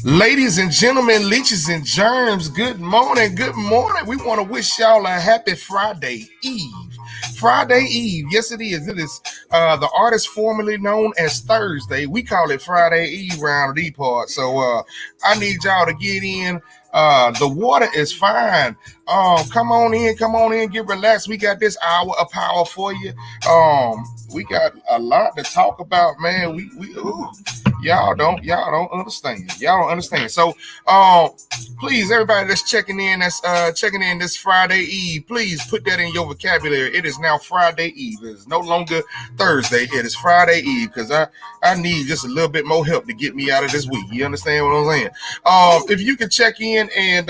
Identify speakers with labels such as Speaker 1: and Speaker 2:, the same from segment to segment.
Speaker 1: Ladies and gentlemen, leeches and germs, good morning, good morning. We want to wish y'all a happy Friday Eve. Friday Eve, yes it is. It is the artist formerly known as Thursday. We call it Friday Eve round the part. So I need y'all to get in. The water is fine. Come on in, get relaxed. We got this hour of power for you. We got a lot to talk about, man. Y'all don't understand. Y'all don't understand. So please, everybody that's checking in this Friday Eve, please put that in your vocabulary. It is now Friday Eve. It is no longer Thursday. It is Friday Eve because I need just a little bit more help to get me out of this week. You understand what I'm saying? If you can check in and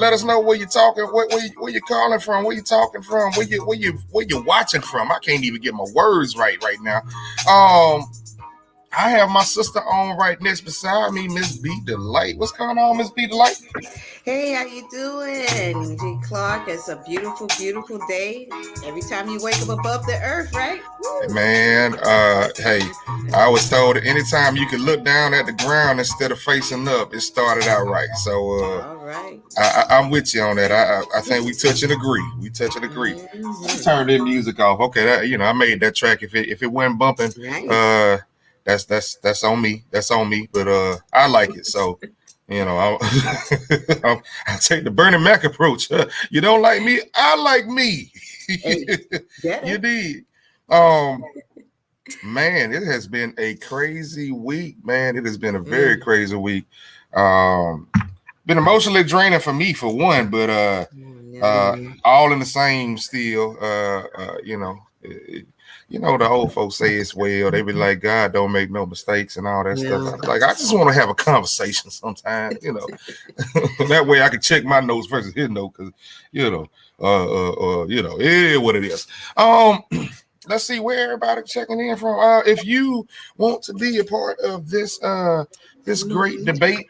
Speaker 1: let us know where you're talking, where you're calling from, where you're talking from, where you're watching from. I can't even get my words right now. I have my sister on right next beside me, Miss B Delight. What's going on, Miss B Delight?
Speaker 2: Hey, how you doing, G Clark? It's a beautiful, beautiful day. Every time you wake up above the earth, right?
Speaker 1: Woo. Man, hey, I was told that anytime you could look down at the ground instead of facing up, it started out right. So,
Speaker 2: all right,
Speaker 1: I'm with you on that. I think we touch and agree. Mm-hmm. Turn that music off. Okay, I made that track. If it wasn't bumping, nice. That's on me. That's on me. But I like it. So, I'll take the Bernie Mac approach. You don't like me? I like me. Hey, you did. Man, it has been a crazy week. Man, it has been a very crazy week. Been emotionally draining for me for one, but all in the same still. The old folks say it's well. They be like, God don't make no mistakes and all that stuff. Like, I just want to have a conversation sometimes, That way I can check my notes versus his note, because, it is what it is. Let's see where everybody checking in from. If you want to be a part of this great debate,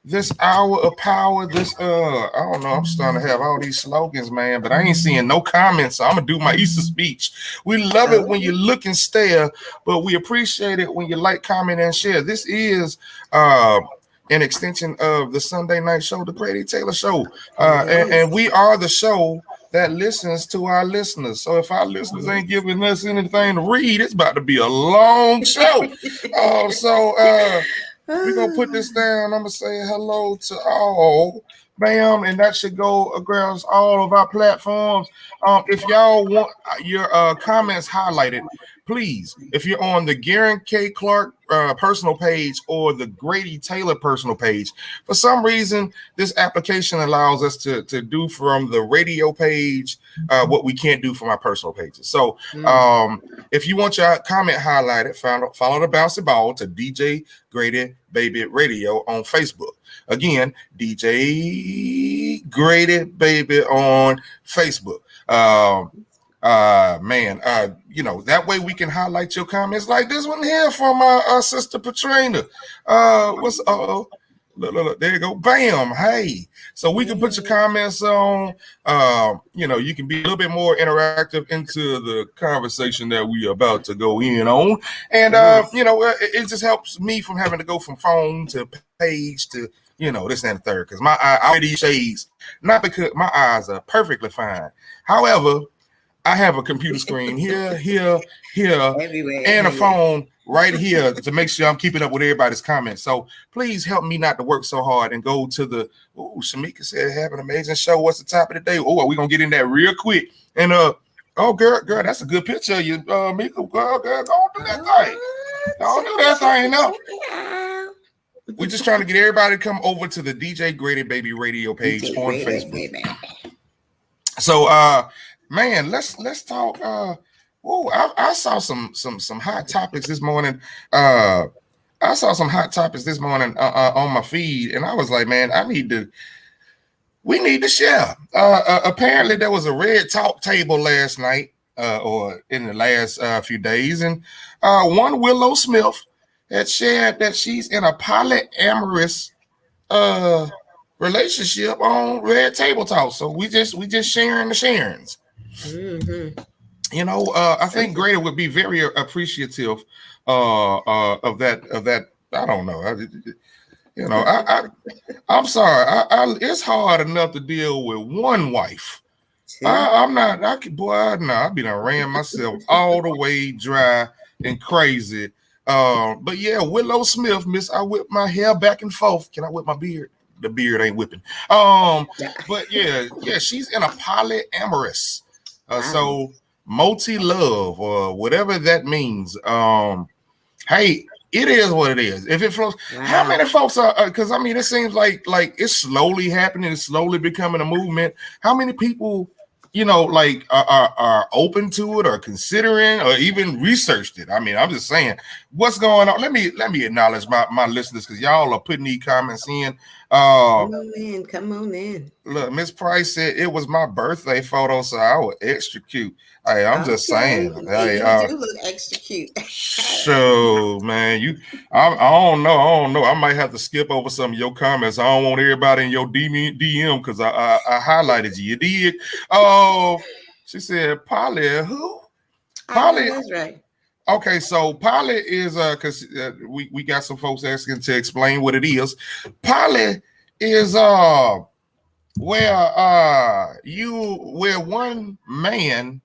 Speaker 1: this hour of power, I don't know, I'm starting to have all these slogans, man, but I ain't seeing no comments, so I'm going to do my Easter speech. We love it when you look and stare, but we appreciate it when you like, comment, and share. This is an extension of the Sunday night show, the Grady Taylor Show, and we are the show that listens to our listeners. So if our listeners ain't giving us anything to read, it's about to be a long show. We're going to put this down. I'm going to say hello to all. Bam. And that should go across all of our platforms. If y'all want your comments highlighted, please, if you're on the Garen K. Clark personal page or the Grady Taylor personal page, for some reason, this application allows us to do from the radio page what we can't do from our personal pages. So if you want your comment highlighted, follow the Bouncy Ball to DJ Grady Baby Radio on Facebook. Again, DJ Grady Baby on Facebook. That way we can highlight your comments like this one here from our sister Patrina. Look, there you go. Bam. Hey. So we can put your comments on. You can be a little bit more interactive into the conversation that we are about to go in on. And, it just helps me from having to go from phone to page to, this and the third. Because my eye already shades. Not because my eyes are perfectly fine. However, I have a computer screen here, everywhere, and a phone right here to make sure I'm keeping up with everybody's comments. So please help me not to work so hard and go to the. Shamika said, "Have an amazing show. What's the topic of the day?" We're gonna get in that real quick. And girl, that's a good picture of you, Mika. Girl, don't do that thing. Don't do that thing, no. We're just trying to get everybody to come over to the DJ Grady Baby Radio page on Facebook. So, man, let's talk. I saw some hot topics this morning. On my feed, and I was like, man, we need to share. Apparently, there was a red talk table last night, or in the last few days, and one Willow Smith had shared that she's in a polyamorous relationship on Red Table Talk. So we just sharing the sharings. Mm-hmm. I think Grady would be very appreciative of that. I don't know. You know, I'm sorry. It's hard enough to deal with one wife.
Speaker 2: Two.
Speaker 1: I'm not. Boy, no, I be done ran myself all the way dry and crazy. But yeah, Willow Smith, Miss, I whip my hair back and forth. Can I whip my beard? The beard ain't whipping.
Speaker 2: Yeah.
Speaker 1: But yeah, she's in a polyamorous,
Speaker 2: Wow.
Speaker 1: so multi love or whatever that means. Hey, it is what it is. If it flows, how
Speaker 2: Wow.
Speaker 1: many folks are? Because I mean, it seems like it's slowly happening. It's slowly becoming a movement. How many people, like are open to it or considering or even researched it? I mean, I'm just saying, what's going on? Let me acknowledge my listeners because y'all are putting these comments in. Uh,
Speaker 2: Come on in. Come on in.
Speaker 1: Look, Miss Price said it was my birthday photo, so I was extra cute. Hey, I'm just
Speaker 2: Okay.
Speaker 1: saying.
Speaker 2: And
Speaker 1: Hey,
Speaker 2: you do look extra cute.
Speaker 1: so man, I don't know. I don't know. I might have to skip over some of your comments. I don't want everybody in your DM because I highlighted you. You did. Oh, she said Polly. Who?
Speaker 2: I know
Speaker 1: Polly.
Speaker 2: that's right.
Speaker 1: Okay, so Polly is because we got some folks asking to explain what it is. Polly is where one man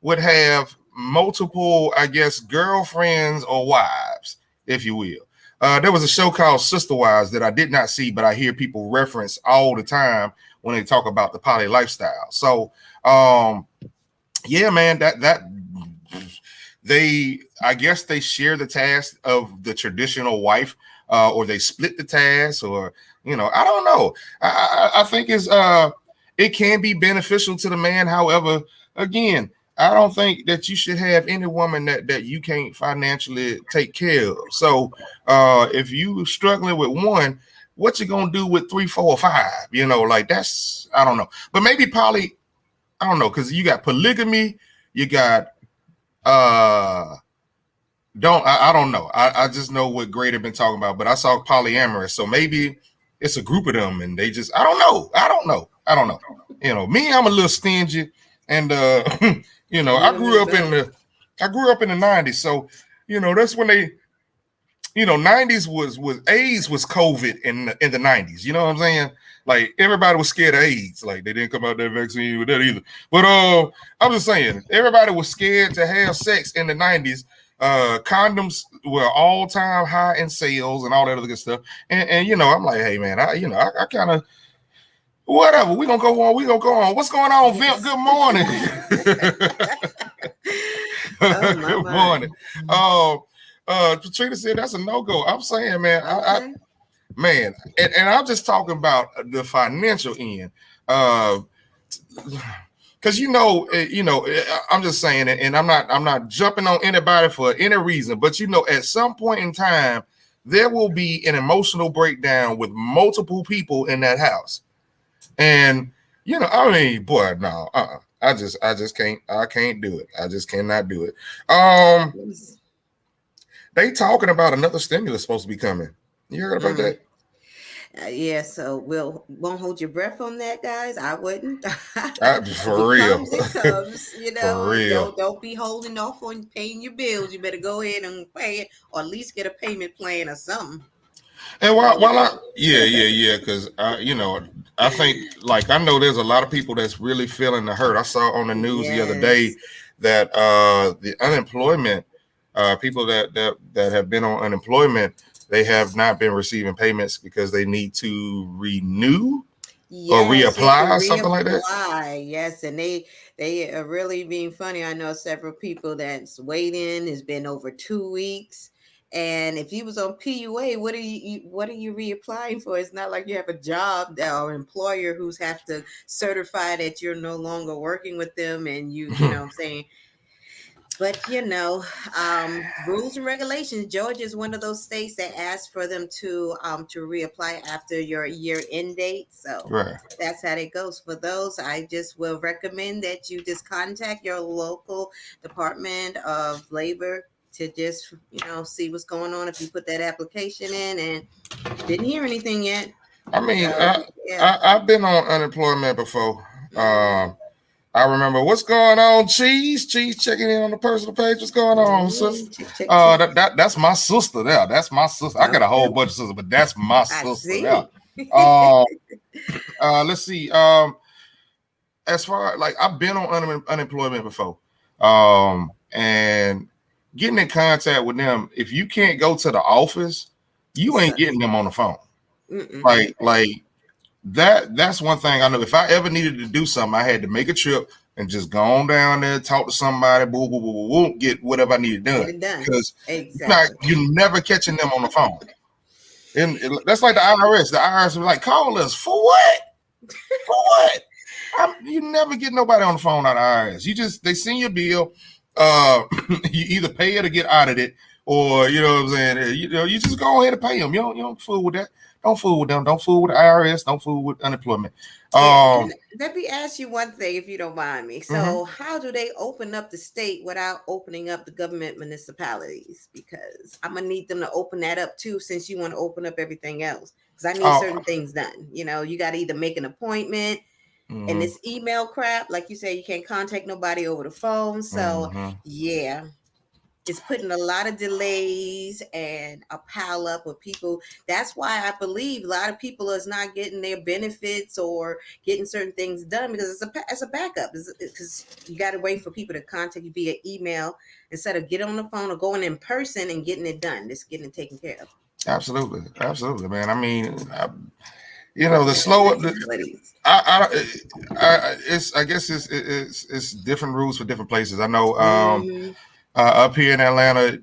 Speaker 1: would have multiple, I guess, girlfriends or wives, if you will. There was a show called Sister Wives that I did not see, but I hear people reference all the time when they talk about the poly lifestyle. So, yeah, man, that I guess they share the task of the traditional wife, or they split the task, or I don't know. I think it can be beneficial to the man. However, again, I don't think that you should have any woman that you can't financially take care of. So, if you struggling with one, what you gonna do with three, four, or five? Like that's I don't know. But maybe poly, I don't know, because you got polygamy, you got uh I don't know. I just know what Grady been talking about, but I saw polyamorous, so maybe it's a group of them, and they just I don't know. I don't know. Me, I'm a little stingy, and
Speaker 2: You and me both.
Speaker 1: I grew up in the '90s, so that's when they '90s was AIDS was COVID in the '90s. You know what I'm saying? Like everybody was scared of AIDS. Like they didn't come out that vaccine with that either. But I'm just saying everybody was scared to have sex in the '90s. Condoms were all time high in sales and all that other good stuff. And I'm like, hey man, I kind of whatever. We gonna go on. We gonna go on. What's going on, Vimp?
Speaker 2: Yes.
Speaker 1: Good morning.
Speaker 2: Oh my
Speaker 1: Good
Speaker 2: my.
Speaker 1: morning. Katrina said that's a no go. I'm saying, man,
Speaker 2: Okay.
Speaker 1: man, and I'm just talking about the financial end. Uh, because I'm just saying it, and I'm not jumping on anybody for any reason, but at some point in time, there will be an emotional breakdown with multiple people in that house, and I mean, boy, no, I just can't do it. I just cannot do it.
Speaker 2: Yes.
Speaker 1: They talking about another stimulus supposed to be coming. You heard about
Speaker 2: Mm.
Speaker 1: that?
Speaker 2: Yeah, so we'll won't hold your breath on that, guys. I wouldn't. If
Speaker 1: For
Speaker 2: it
Speaker 1: real,
Speaker 2: comes, it comes.
Speaker 1: for real.
Speaker 2: Don't be holding off on paying your bills. You better go ahead and pay it, or at least get a payment plan or something.
Speaker 1: And while,
Speaker 2: You
Speaker 1: while I,
Speaker 2: know.
Speaker 1: yeah, because I think like I know there's a lot of people that's really feeling the hurt. I saw on the news the other day
Speaker 2: Yes.
Speaker 1: that the unemployment, people that have been on unemployment, they have not been receiving payments because they need to renew or
Speaker 2: Yes, you have to
Speaker 1: reapply, something like that.
Speaker 2: reapply. Yes, and they are really being funny. I know several people that's waiting. It's been over 2 weeks, and if you was on PUA, what are you reapplying for? It's not like you have a job or employer who's have to certify that you're no longer working with them, and you know what I'm saying. But rules and regulations. Georgia is one of those states that asks for them to reapply after your year end date. So
Speaker 1: Right.
Speaker 2: that's how it goes. For those, I just will recommend that you just contact your local Department of Labor to just see what's going on. If you put that application in and didn't hear anything yet,
Speaker 1: I mean,
Speaker 2: so yeah.
Speaker 1: I've been on unemployment before.
Speaker 2: Hmm.
Speaker 1: I remember what's going on, Cheese checking in on the personal page. What's going on, sister?
Speaker 2: Check.
Speaker 1: That's my sister there. That's my sister. I got a
Speaker 2: Okay.
Speaker 1: whole bunch of sisters, but that's my
Speaker 2: I
Speaker 1: sister there.
Speaker 2: see.
Speaker 1: Um, let's see. As far like I've been on unemployment before, and getting in contact with them. If you can't go to the office, you ain't getting them on the phone.
Speaker 2: Mm-mm.
Speaker 1: Like that's one thing I know. If I ever needed to do something, I had to make a trip and just go on down there, talk to somebody, boo, boo, boo, boo, boo, get whatever I needed done.
Speaker 2: Get it done.
Speaker 1: Because
Speaker 2: Exactly.
Speaker 1: you're never catching them on the phone. And that's like the IRS. The IRS was like, call us for what? For what? You never get nobody on the phone out of IRS. They send your bill. You either pay it or get out of it, or you know what I'm saying. You just go ahead and pay them. You don't fool with that. Don't fool with them. Don't fool with the IRS. Don't fool with unemployment.
Speaker 2: Yeah, and let me ask you one thing, if you don't mind me. So,
Speaker 1: Mm-hmm.
Speaker 2: how do they open up the state without opening up the government municipalities? Because I'm gonna need them to open that up too, since you want to open up everything else. Because I need certain things done. You got to either make an appointment, and this email crap, like you say, you can't contact nobody over the phone. So, yeah, it's putting a lot of delays and a pile up of people. That's why I believe a lot of people is not getting their benefits or getting certain things done, because it's a backup. Because you got to wait for people to contact you via email instead of getting on the phone or going in person and getting it done. Just getting it taken care of.
Speaker 1: Absolutely, man. I mean, the slower. I guess it's different rules for different places. I know. Up here in Atlanta,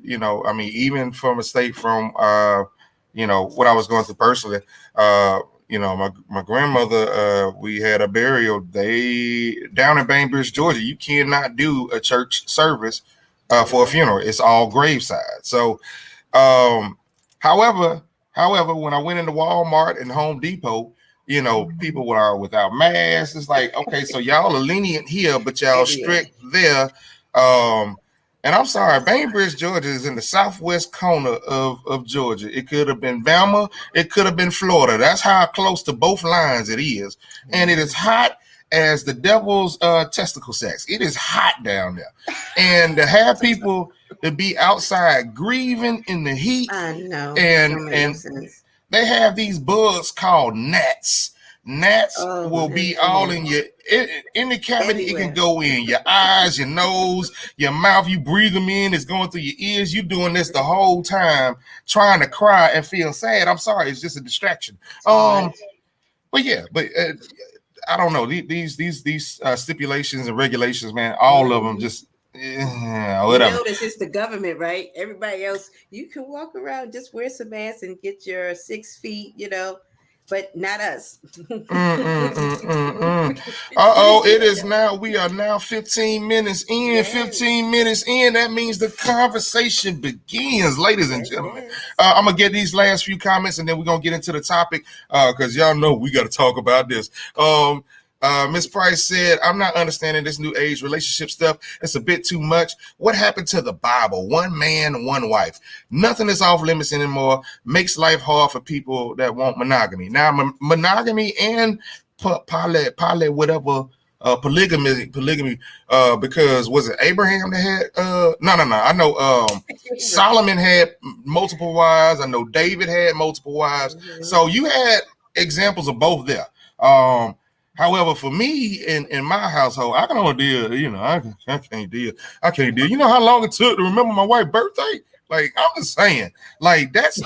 Speaker 1: I mean, even from a state from, what I was going through personally, my grandmother, we had a burial. Down in Bainbridge, Georgia, you cannot do a church service for a funeral. It's all graveside. So, um, however, when I went into Walmart and Home Depot, people were without masks. It's like, okay, so y'all are lenient here, but y'all strict there. And I'm sorry, Bainbridge, Georgia is in the southwest corner of Georgia. It could have been Bama. It could have been Florida. That's how close to both lines it is. And it is hot as the devil's testicle sacks. It is hot down there. And to have people to be outside grieving in the heat.
Speaker 2: I know.
Speaker 1: And they have these bugs called gnats. Gnats will be all in the cavity. It can go in your eyes, your nose, your mouth. You breathe them in. It's going through your ears. You doing this the whole time, trying to cry and feel sad. I'm sorry, it's just a distraction. But I don't know these stipulations and regulations, man. All of them just. Whatever.
Speaker 2: You notice it's the government, right? Everybody else, you can walk around, just wear some masks and get your 6 feet, but not us.
Speaker 1: It is now. We are now 15 minutes in. Yes. 15 minutes in. That means the conversation begins, ladies and gentlemen. I'm gonna get these last few comments, and then we're gonna get into the topic because y'all know we got to talk about this. Miss Price said, I'm not understanding this new age relationship stuff. It's a bit too much. What happened to the Bible? One man, one wife. Nothing is off limits anymore. Makes life hard for people that want monogamy. Now, monogamy and poly, whatever, polygamy, because was it Abraham that had, no. I know Solomon had multiple wives. I know David had multiple wives. So you had examples of both there. However, for me in my household, I can only deal, I can't deal. You know how long it took to remember my wife's birthday? Like, I'm just saying, like, that's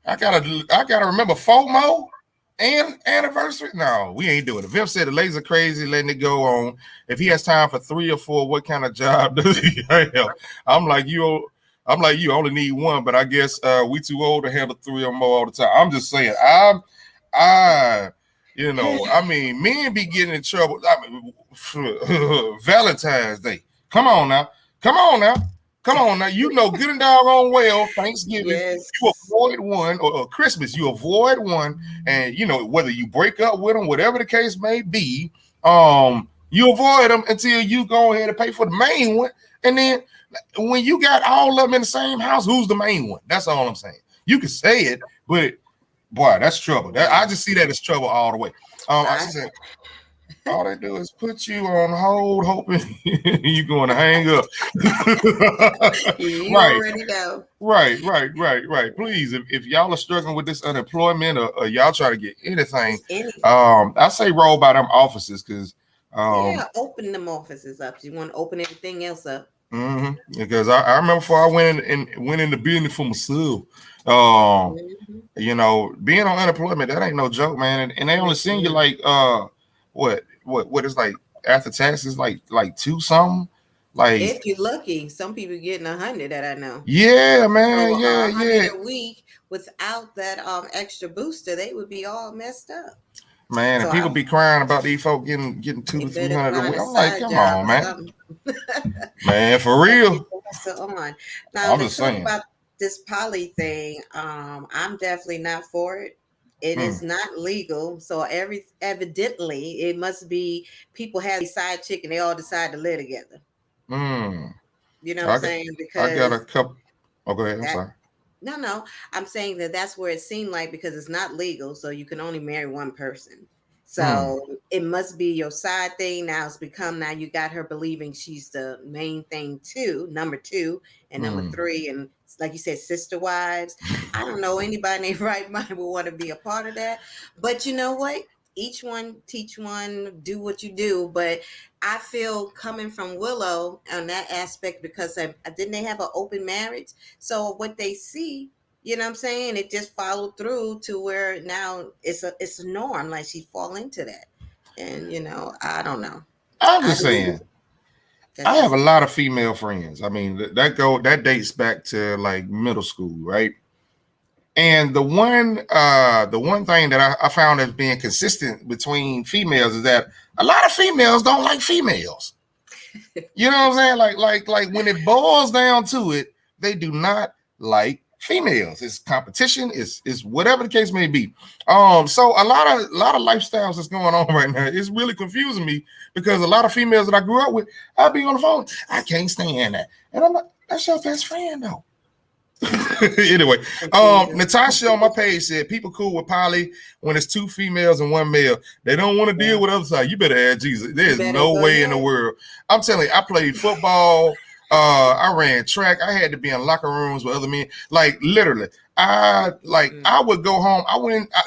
Speaker 1: I gotta remember FOMO and anniversary. No, we ain't doing it. Vim said the ladies are crazy, letting it go on. If he has time for 3 or 4, what kind of job does he have? I'm like, you only need one, but I guess we too old to handle 3 or more all the time. I'm just saying, I mean, men be getting in trouble. I mean, Valentine's Day. Come on now. You know good and doggone well, Thanksgiving, you avoid one, or Christmas, you avoid one, and whether you break up with them, whatever the case may be, you avoid them until you go ahead and pay for the main one. And then when you got all of them in the same house, who's the main one? That's all I'm saying. You can say it, but boy, that's trouble. I just see that as trouble all the way. all they do is put you on hold, hoping you're going to hang up.
Speaker 2: You
Speaker 1: Right.
Speaker 2: already know.
Speaker 1: Right. Please, if y'all are struggling with this unemployment or y'all try to get anything,
Speaker 2: Just any.
Speaker 1: I say roll by them offices because um,
Speaker 2: Yeah, open them offices up. You want to open everything else up.
Speaker 1: because I remember before I went into business for myself. Um,
Speaker 2: Hmm.
Speaker 1: being on unemployment, that ain't no joke, man. And they only send you
Speaker 2: Mm-mm.
Speaker 1: like what is like after taxes like two something. Like,
Speaker 2: If you're lucky, some people getting 100 that I know.
Speaker 1: yeah,
Speaker 2: So
Speaker 1: man,
Speaker 2: a hundred
Speaker 1: yeah.
Speaker 2: a week without that extra booster, they would be all messed up.
Speaker 1: Man, and
Speaker 2: So
Speaker 1: people
Speaker 2: I
Speaker 1: be crying about these folk getting two
Speaker 2: they
Speaker 1: to three
Speaker 2: better
Speaker 1: hundred a
Speaker 2: find
Speaker 1: week.
Speaker 2: a
Speaker 1: I'm like,
Speaker 2: side
Speaker 1: come
Speaker 2: job
Speaker 1: on,
Speaker 2: or
Speaker 1: man.
Speaker 2: something.
Speaker 1: Man, for
Speaker 2: Gotta get
Speaker 1: real.
Speaker 2: the hustle on. Now
Speaker 1: I'm
Speaker 2: let's
Speaker 1: just
Speaker 2: talk
Speaker 1: saying.
Speaker 2: about this poly thing. I'm definitely not for it. It
Speaker 1: Mm,
Speaker 2: is not legal, so evidently it must be people have a side chick and they all decide to live together.
Speaker 1: mm.
Speaker 2: You know what I'm
Speaker 1: I got
Speaker 2: saying?
Speaker 1: I got a
Speaker 2: Because
Speaker 1: couple. Oh, go ahead. I'm
Speaker 2: that
Speaker 1: sorry.
Speaker 2: no, no, I'm saying that that's where it seemed like because it's not legal, so you can only marry one person.
Speaker 1: Mm,
Speaker 2: So it must be your side thing. Now it's become now you got her believing she's the main thing too, number two and number
Speaker 1: mm.
Speaker 2: three, and like you said, sister wives. I don't know anybody in their right mind would want to be a part of that. But you know what? Each one teach one, do what you do. But I feel coming from Willow on that aspect because didn't they have an open marriage? So what they see, you know what I'm saying? It just followed through to where now it's a norm. Like she fall into that. And I don't know.
Speaker 1: I'm
Speaker 2: I
Speaker 1: just
Speaker 2: do.
Speaker 1: saying. I
Speaker 2: That's
Speaker 1: have
Speaker 2: just
Speaker 1: a lot of female friends. I mean, that dates back to like middle school, right? And the one thing that I found as being consistent between females is that a lot of females don't like females. You know what I'm saying? Like when it boils down to it, they do not like females. It's competition. It's whatever the case may be. So a lot of lifestyles that's going on right now. It's really confusing me because a lot of females that I grew up with, I'll be on the phone. I can't stand that, and I'm like, that's your best friend though. Anyway,
Speaker 2: confusing.
Speaker 1: Natasha on my page said people cool with poly when it's two females and one male. They don't want to deal
Speaker 2: Yeah.
Speaker 1: with the other side. You better add Jesus.
Speaker 2: You
Speaker 1: There's
Speaker 2: better
Speaker 1: no
Speaker 2: go
Speaker 1: way in the
Speaker 2: ahead.
Speaker 1: world. I'm telling you, I played football. I ran track. I had to be in locker rooms with other men. Like literally, I would go home.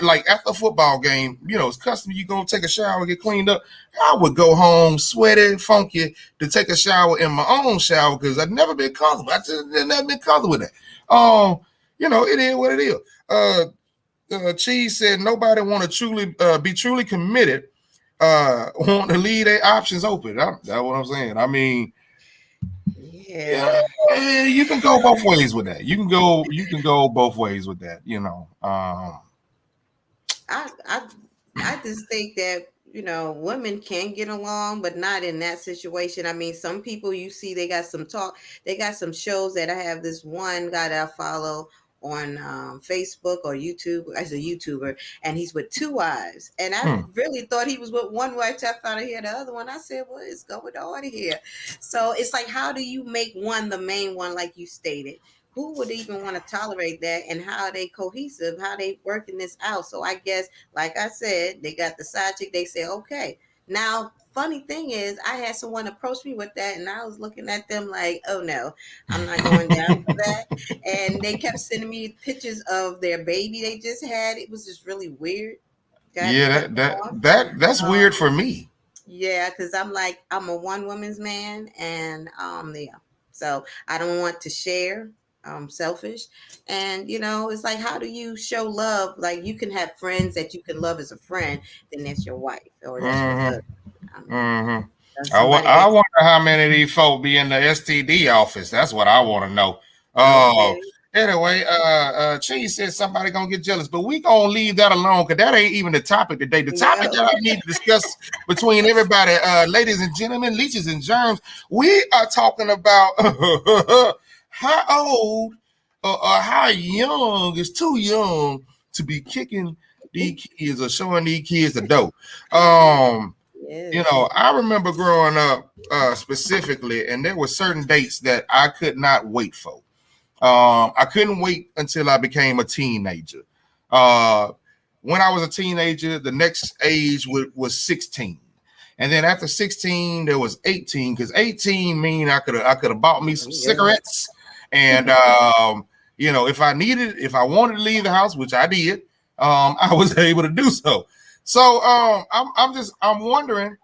Speaker 1: Like after a football game. It's custom. You gonna take a shower, get cleaned up. I would go home sweaty, funky to take a shower in my own shower because I'd never been comfortable. I just never been comfortable with that. Um, it is what it is. Cheese said nobody want to truly be truly committed. Want to leave their options open. That's what I'm saying. I mean, yeah,
Speaker 2: Yeah.
Speaker 1: you can go both ways with that. You can go both ways with that.
Speaker 2: I just think that women can get along, but not in that situation. I mean, some people you see they got some talk, they got some shows that I have this one guy that I follow on Facebook or YouTube as a YouTuber, and he's with two wives. And I
Speaker 1: Hmm.
Speaker 2: really thought he was with one wife till I found out he had the other one. I said, "What is going on here?" So it's like, how do you make one the main one, like you stated? Who would even want to tolerate that, and how are they cohesive? How they working this out? So I guess like I said, they got the side chick. They say, okay. Now, funny thing is, I had someone approach me with that, and I was looking at them like, oh no, I'm not going down for that. And they kept sending me pictures of their baby they just had. It was just really weird. Got
Speaker 1: Yeah,
Speaker 2: turned
Speaker 1: that that
Speaker 2: off.
Speaker 1: that that's weird
Speaker 2: Um,
Speaker 1: for me.
Speaker 2: yeah, because I'm like, I'm a one woman's man, and yeah. So I don't want to share. I'm selfish. And it's like, how do you show love? Like, you can have friends that you can love as a friend, then that's your wife or that's your
Speaker 1: hmm
Speaker 2: husband. I mean,
Speaker 1: hmm
Speaker 2: somebody
Speaker 1: I
Speaker 2: that's
Speaker 1: wonder how many of these folk be in the STD office. That's what I want to know.
Speaker 2: okay.
Speaker 1: Anyway, Cheese said somebody gonna get jealous, but we gonna leave that alone because that ain't even the topic today. The topic
Speaker 2: No.
Speaker 1: that I need to discuss between everybody, ladies and gentlemen, leeches and germs, we are talking about how old or how young is too young to be kicking these kids or showing these kids the dope. Um,
Speaker 2: Yes.
Speaker 1: I remember growing up specifically, and there were certain dates that I could not wait for. I couldn't wait until I became a teenager. Uh, when I was a teenager, the next age was 16. And then after 16, there was 18, because 18 mean I could have bought me some
Speaker 2: Yeah.
Speaker 1: cigarettes. And if I wanted to leave the house, which I did, I was able to do so. So I'm wondering,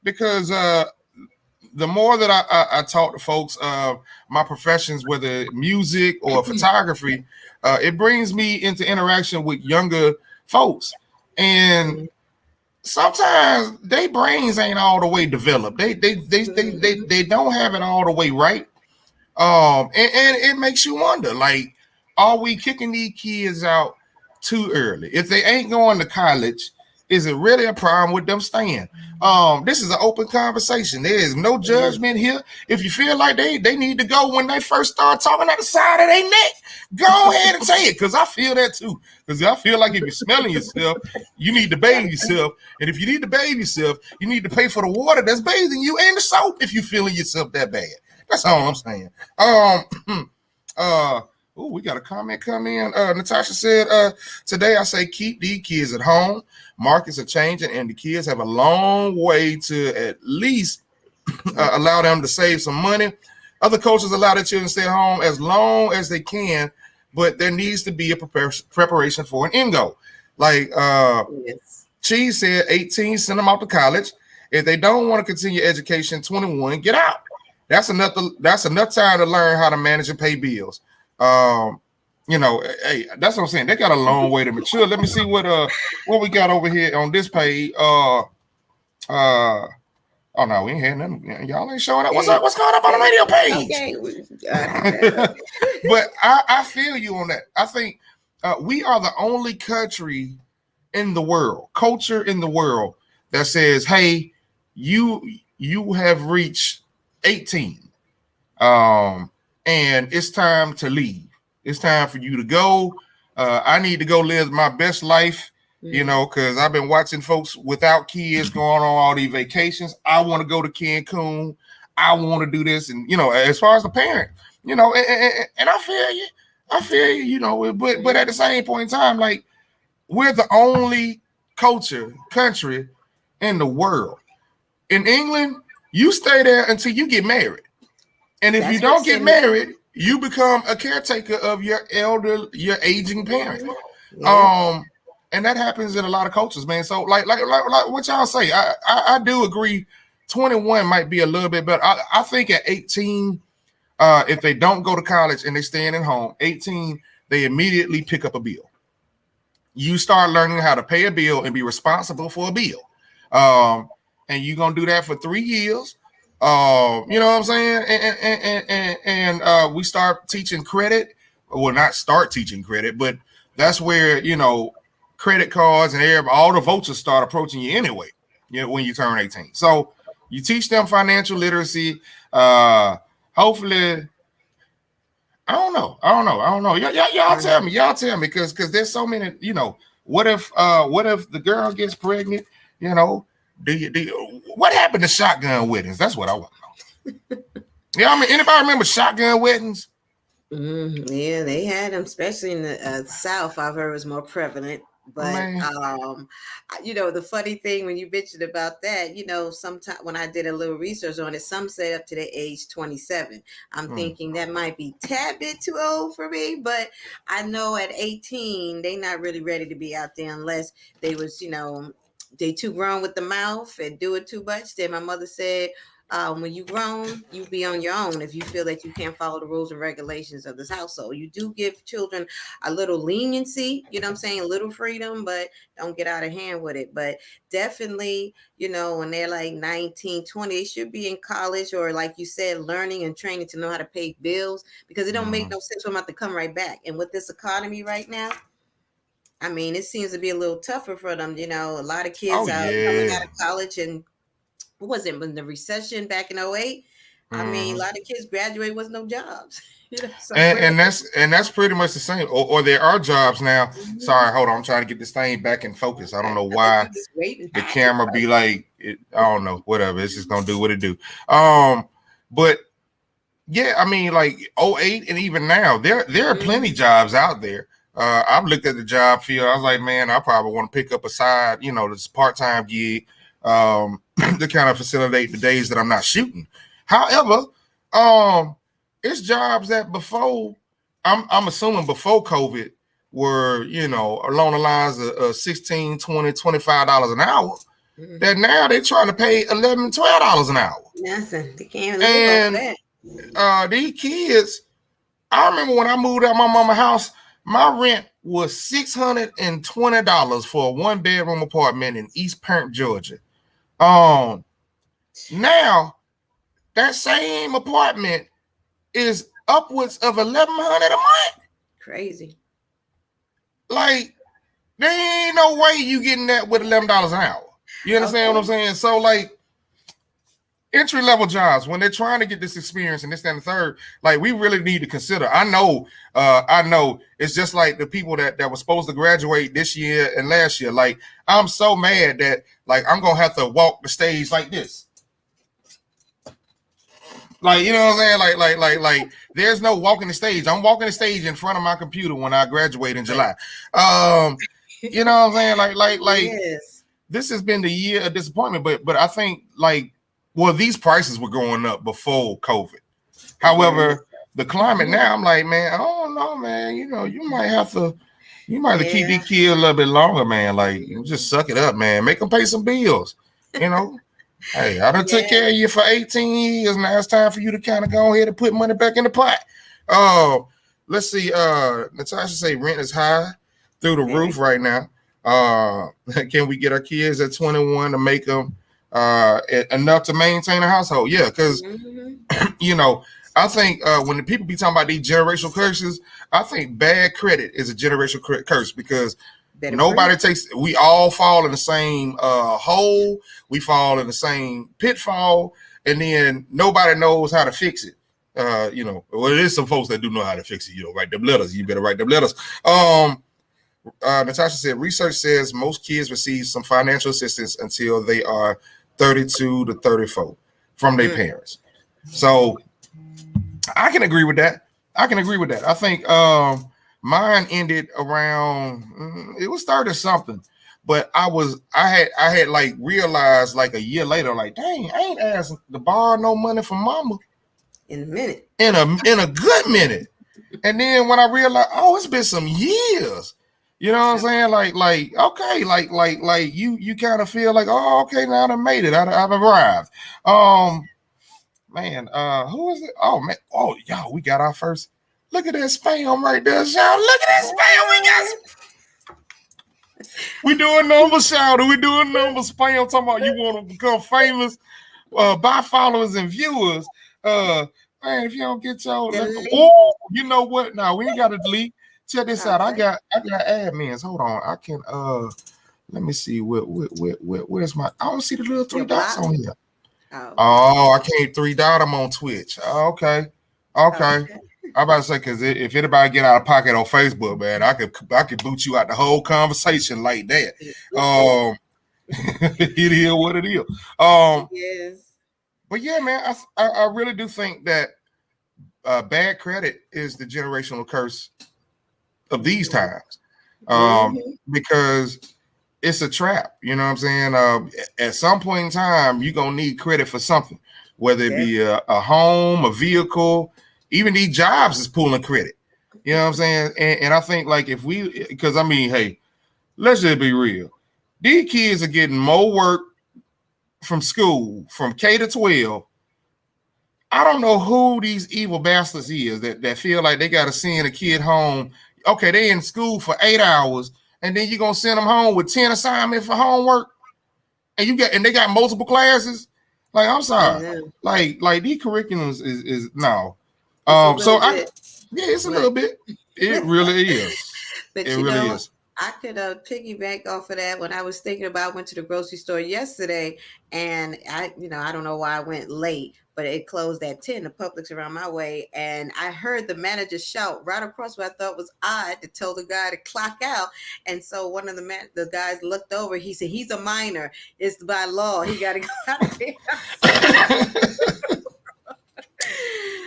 Speaker 1: because the more that I talk to folks, my professions, whether music or photography, it brings me into interaction with younger folks. And sometimes their brains ain't all the way developed. They don't have it all the way right. And it makes you wonder, like, are we kicking these kids out too early? If they ain't going to college, is it really a problem with them staying? This is an open conversation. There is no judgment here. If you feel like they need to go when they first start talking out the side of their neck, go ahead and say it, because I feel that too. Because I feel like if you're smelling yourself, you need to bathe yourself. And if you need to bathe yourself, you need to pay for the water that's bathing you and the soap if you're feeling yourself that bad. That's all I'm saying. We got a comment come in. Natasha said, today I say keep these kids at home. Markets are changing, and the kids have a long way to at least allow them to save some money. Other coaches allow their children to stay at home as long as they can, but there needs to be a preparation for an end goal. Like Cheese said, 18, send them out to college. If they don't want to continue education, 21, get out. That's enough time to learn how to manage and pay bills. Hey, that's what I'm saying. They got a long way to mature. Let me see what we got over here on this page. Oh no, we ain't had nothing. Y'all ain't showing up. What's up? What's going up on the radio page? Okay. But I feel you on that. I think we are the only country in the world, culture in the world, that says, hey, you have reached 18. And it's time to leave. It's time for you to go. I need to go live my best life, because I've been watching folks without kids going on all these vacations. I want to go to Cancun. I want to do this. And, as far as the parent, and I feel you, but at the same point in time, like, we're the only country in the world. In England, you stay there until you get married. And if you don't get married, you become a caretaker of your aging parent. Yeah. And that happens in a lot of cultures, man. So like what y'all say, I do agree. 21 might be a little bit better. I think at 18, if they don't go to college and they're staying at home, 18, they immediately pick up a bill. You start learning how to pay a bill and be responsible for a bill. And you're gonna do that for 3 years. You know what I'm saying? And we start teaching credit. Well, not start teaching credit, but that's where, credit cards and all the vouchers start approaching you anyway, when you turn 18. So you teach them financial literacy. Hopefully, I don't know. Y'all tell me, because there's so many, what if the girl gets pregnant, do you what happened to shotgun weddings? That's what I want to know. Yeah, anybody remember shotgun weddings?
Speaker 2: Yeah, they had them, especially in the South. I've heard it was more prevalent. But the funny thing when you mentioned about that, sometimes when I did a little research on it, some say up to the age 27. I'm thinking that might be a tad bit too old for me, but I know at 18 they not really ready to be out there unless they was, they too grown with the mouth and do it too much. Then my mother said, when you grown, you be on your own if you feel that you can't follow the rules and regulations of this household. You do give children a little leniency, a little freedom, but don't get out of hand with it. But definitely, when they're like 19, 20, they should be in college, or like you said, learning and training to know how to pay bills, because it don't make no sense for them to come right back. And with this economy right now, it seems to be a little tougher for them. A lot of kids coming out of college, and what was it, when the recession back in 08? A lot of kids graduate with no jobs.
Speaker 1: And that's pretty much the same. Or there are jobs now. Sorry, hold on. I'm trying to get this thing back in focus. I don't know why the camera be like it. I don't know. Whatever. It's just gonna do what it do. But yeah, like 08 and even now, there are plenty jobs out there. I've looked at the job field. I was like, man, I probably want to pick up a side, this part-time gig. to kind of facilitate the days that I'm not shooting. However, um, it's jobs that before I'm assuming before COVID were, along the lines of 16, 20, $25 an hour.
Speaker 2: Mm-hmm.
Speaker 1: That now they're trying to pay $11, $12 an hour.
Speaker 2: Nothing. They can't live off
Speaker 1: And
Speaker 2: that.
Speaker 1: these kids, I remember when I moved out my mama's house, my rent was $620 for a 1-bedroom apartment in East Parent, Georgia. Now that same apartment is upwards of $1,100 a month.
Speaker 2: Crazy.
Speaker 1: Like, there ain't no way you getting that with $11 an hour. You understand what I'm saying? So, like, entry-level jobs, when they're trying to get this experience and this, that, and the third, like, we really need to consider. I know it's just like the people that were supposed to graduate this year and last year. Like, I'm so mad that, like, I'm gonna have to walk the stage like this. Like, you know what I'm saying? Like, there's no walking the stage. I'm walking the stage in front of my computer when I graduate in July. You know what I'm saying? Like,
Speaker 2: yes.
Speaker 1: This has been the year of disappointment, but I think, like, well, these prices were going up before COVID. However, the climate now, I'm like, man, I don't know, man. You might have to keep these kids a little bit longer, man. Like, you just suck it up, man. Make them pay some bills, Hey, I done took care of you for 18 years. Now it's time for you to kind of go ahead and put money back in the pot. Let's see. Natasha say rent is high through the roof right now. Can we get our kids at 21 to make them enough to maintain a household? Yeah, because I think when the people be talking about these generational curses, I think bad credit is a generational curse because nobody takes. We all fall in the same hole. We fall in the same pitfall, and then nobody knows how to fix it. Well, there's some folks that do know how to fix it. Write them letters. You better write them letters. Natasha said, research says most kids receive some financial assistance until they are 32 to 34 from their parents. So I can agree with that. I think mine ended around it was 30 something, but I had like realized like a year later, like, dang, I ain't asked to borrow no money from mama
Speaker 2: in a minute.
Speaker 1: In a good minute. And then when I realized, oh, it's been some years. You know what I'm saying? Like, okay, like you kind of feel like, oh, okay, now I made it. I've arrived. Man, who is it? Oh man, oh y'all, we got our first. Look at that spam right there, y'all. Look at that spam. We doing numbers, shout. We doing numbers, spam. Talking about you want to become famous, buy followers and viewers. Man, if you don't get your, oh, you know what? Now we ain't got to delete. Check this out. I got admins. Hold on. I can let me see where's my I don't see the little 3 dots on here. Oh, I can't 3 dot them on Twitch. Okay. I'm about to say because if anybody get out of pocket on Facebook, man, I could boot you out the whole conversation like that. It is what it is.
Speaker 2: Yes.
Speaker 1: But yeah, man, I really do think that bad credit is the generational curse of these times, because it's a trap. You know what I'm saying? At some point in time, you're gonna need credit for something, whether it be a home, a vehicle, even these jobs is pulling credit. You know what I'm saying? And I think like because I mean, hey, let's just be real. These kids are getting more work from school, from K to 12. I don't know who these evil bastards is that feel like they got to send a kid home. Okay, they in school for 8 hours, and then you're gonna send them home with 10 assignments for homework, and they got multiple classes. Like, I'm sorry, like these curriculums is no. It's a little bit. It really is.
Speaker 2: But
Speaker 1: it really is.
Speaker 2: I could piggyback off of that. When I was thinking about, I went to the grocery store yesterday, and I don't know why I went late, but it closed at 10. The Publix around my way, and I heard the manager shout right across what I thought was odd to tell the guy to clock out. And so one of the guys looked over. He said, "He's a minor. It's by law. He got to go out of there."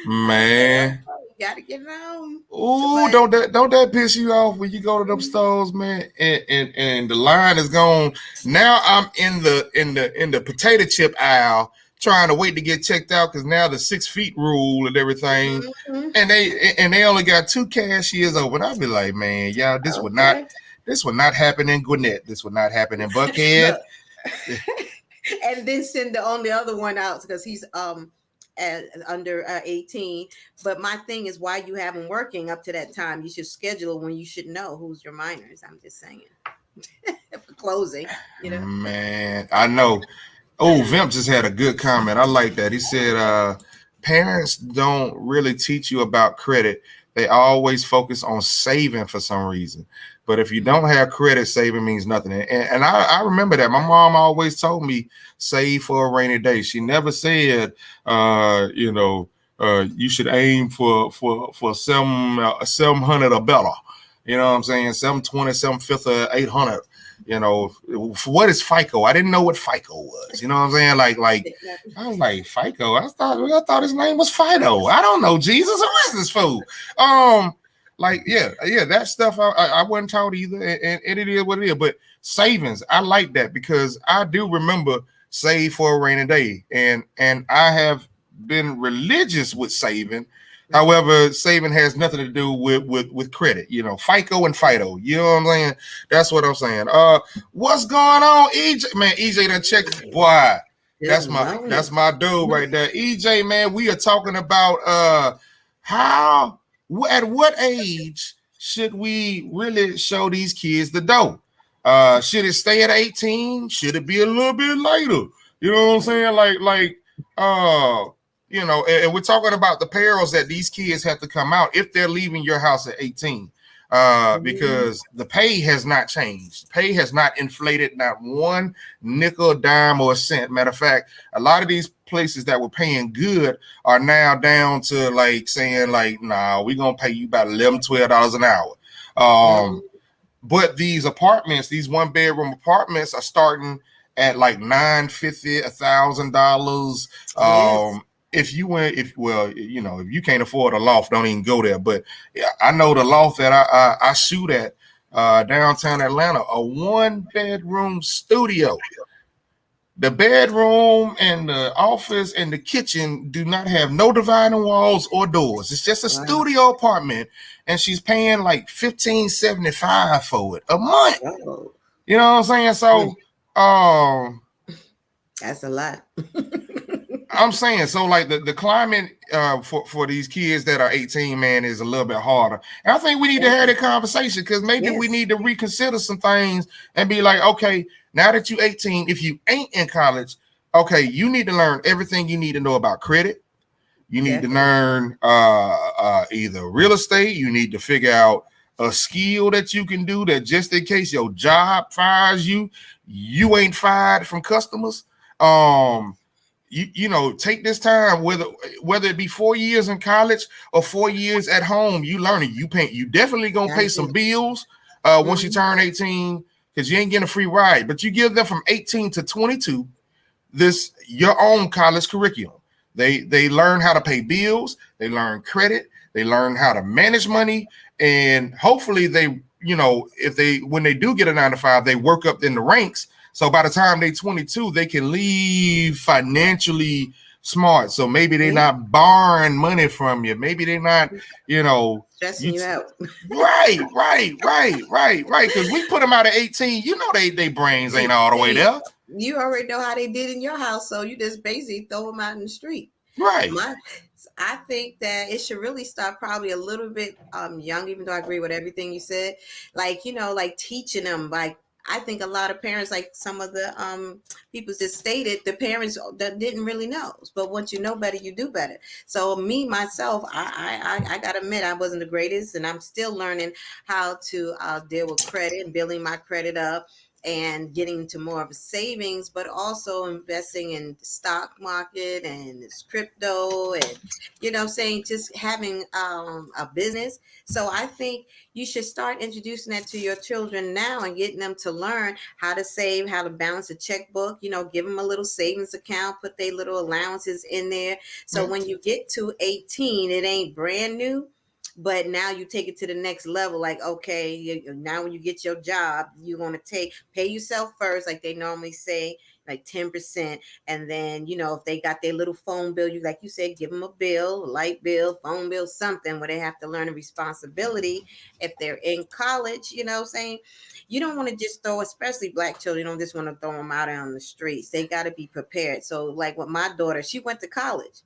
Speaker 1: Man,
Speaker 2: you got to get home.
Speaker 1: Ooh,
Speaker 2: But
Speaker 1: don't that piss you off when you go to them stores, man? And the line is gone. Now I'm in the potato chip aisle trying to wait to get checked out because now the 6 feet rule and everything.
Speaker 2: mhm,
Speaker 1: And they only got two cashiers open. I'll be like, man, y'all,
Speaker 2: okay,
Speaker 1: this would not happen in Gwinnett. This would not happen in Buckhead.
Speaker 2: look, and then send the only other one out because he's under 18. But my thing is, why you have him working up to that time? You should schedule when you should know who's your minors. I'm just saying for closing, you know.
Speaker 1: Man, I know. Oh, Vimp just had a good comment. I like that. He said, parents don't really teach you about credit. They always focus on saving for some reason. But if you don't have credit, saving means nothing. And I remember that. My mom always told me, save for a rainy day. She never said, you should aim for 700 or better. You know what I'm saying? 720, 750, or 800. What is FICO? I didn't know what FICO was. You know what I'm saying? Like I was like FICO. I thought his name was Fido. I don't know, Jesus. Who is this fool? That stuff I wasn't taught either, and it is what it is. But savings, I like that because I do remember save for a rainy day, and I have been religious with saving. However, saving has nothing to do with credit. FICO and FIDO. You know what I'm saying? That's what I'm saying. What's going on, EJ? Man, EJ done checked. Boy,
Speaker 2: Good
Speaker 1: that's my dude right there. EJ, man, we are talking about how at what age should we really show these kids the dough? Should it stay at 18? Should it be a little bit later? You know what I'm saying? And we're talking about the perils that these kids have to come out if they're leaving your house at 18. Because the pay has not changed. Pay has not inflated, not one nickel, dime, or a cent. Matter of fact, a lot of these places that were paying good are now down to saying nah, we're going to pay you about $11, $12 an hour. But these apartments, these 1-bedroom apartments are starting at like $950, $1,000.
Speaker 2: Yes.
Speaker 1: If you can't afford a loft, don't even go there. But I know the loft that I shoot at downtown Atlanta, a 1-bedroom studio. The bedroom and the office and the kitchen do not have no dividing walls or doors. It's just a studio apartment, and she's paying like $1,575 for it a month.
Speaker 2: Oh.
Speaker 1: You know what I'm saying? So,
Speaker 2: that's a lot.
Speaker 1: I'm saying so. Like the climate for these kids that are 18, man, is a little bit harder. And I think we need to have that conversation because maybe we need to reconsider some things and be like, okay, now that you're 18, if you ain't in college, okay, you need to learn everything you need to know about credit. You need to learn either real estate. You need to figure out a skill that you can do that just in case your job fires you, you ain't fired from customers. Take this time, whether it be 4 years in college or 4 years at home, you learning. You definitely gonna pay some bills once you turn 18 because you ain't getting a free ride. But you give them from 18 to 22 your own college curriculum. They learn how to pay bills, they learn credit, they learn how to manage money, and hopefully when they do get a 9 to 5, they work up in the ranks. So by the time they're 22, they can leave financially smart. So maybe they're not borrowing money from you. Maybe they're not,
Speaker 2: stressing you out.
Speaker 1: Right. Because we put them out at 18. They brains ain't all the way there.
Speaker 2: You already know how they did in your house, so you just basically throw them out in the street.
Speaker 1: Right.
Speaker 2: I think that it should really start probably a little bit young, even though I agree with everything you said. Like teaching them, I think a lot of parents, like some of the people just stated, the parents that didn't really know. But once you know better, you do better. So me, myself, I got to admit, I wasn't the greatest, and I'm still learning how to deal with credit and building my credit up. and getting into more of a savings, but also investing in the stock market and this crypto, and saying, just having a business. So I think you should start introducing that to your children now and getting them to learn how to save, how to balance a checkbook, give them a little savings account, put their little allowances in there. So
Speaker 1: Yeah.
Speaker 2: when you get to 18, it ain't brand new, but now you take it to the next level. Like, okay, now when you get your job, you're going to pay yourself first, like they normally say, like 10%. And then, if they got their little phone bill, like you said, give them a bill, a light bill, phone bill, something where they have to learn a responsibility. If they're in college, saying, you don't want to just throw, especially black children, you don't just want to throw them out on the streets. They got to be prepared. So like with my daughter, she went to college.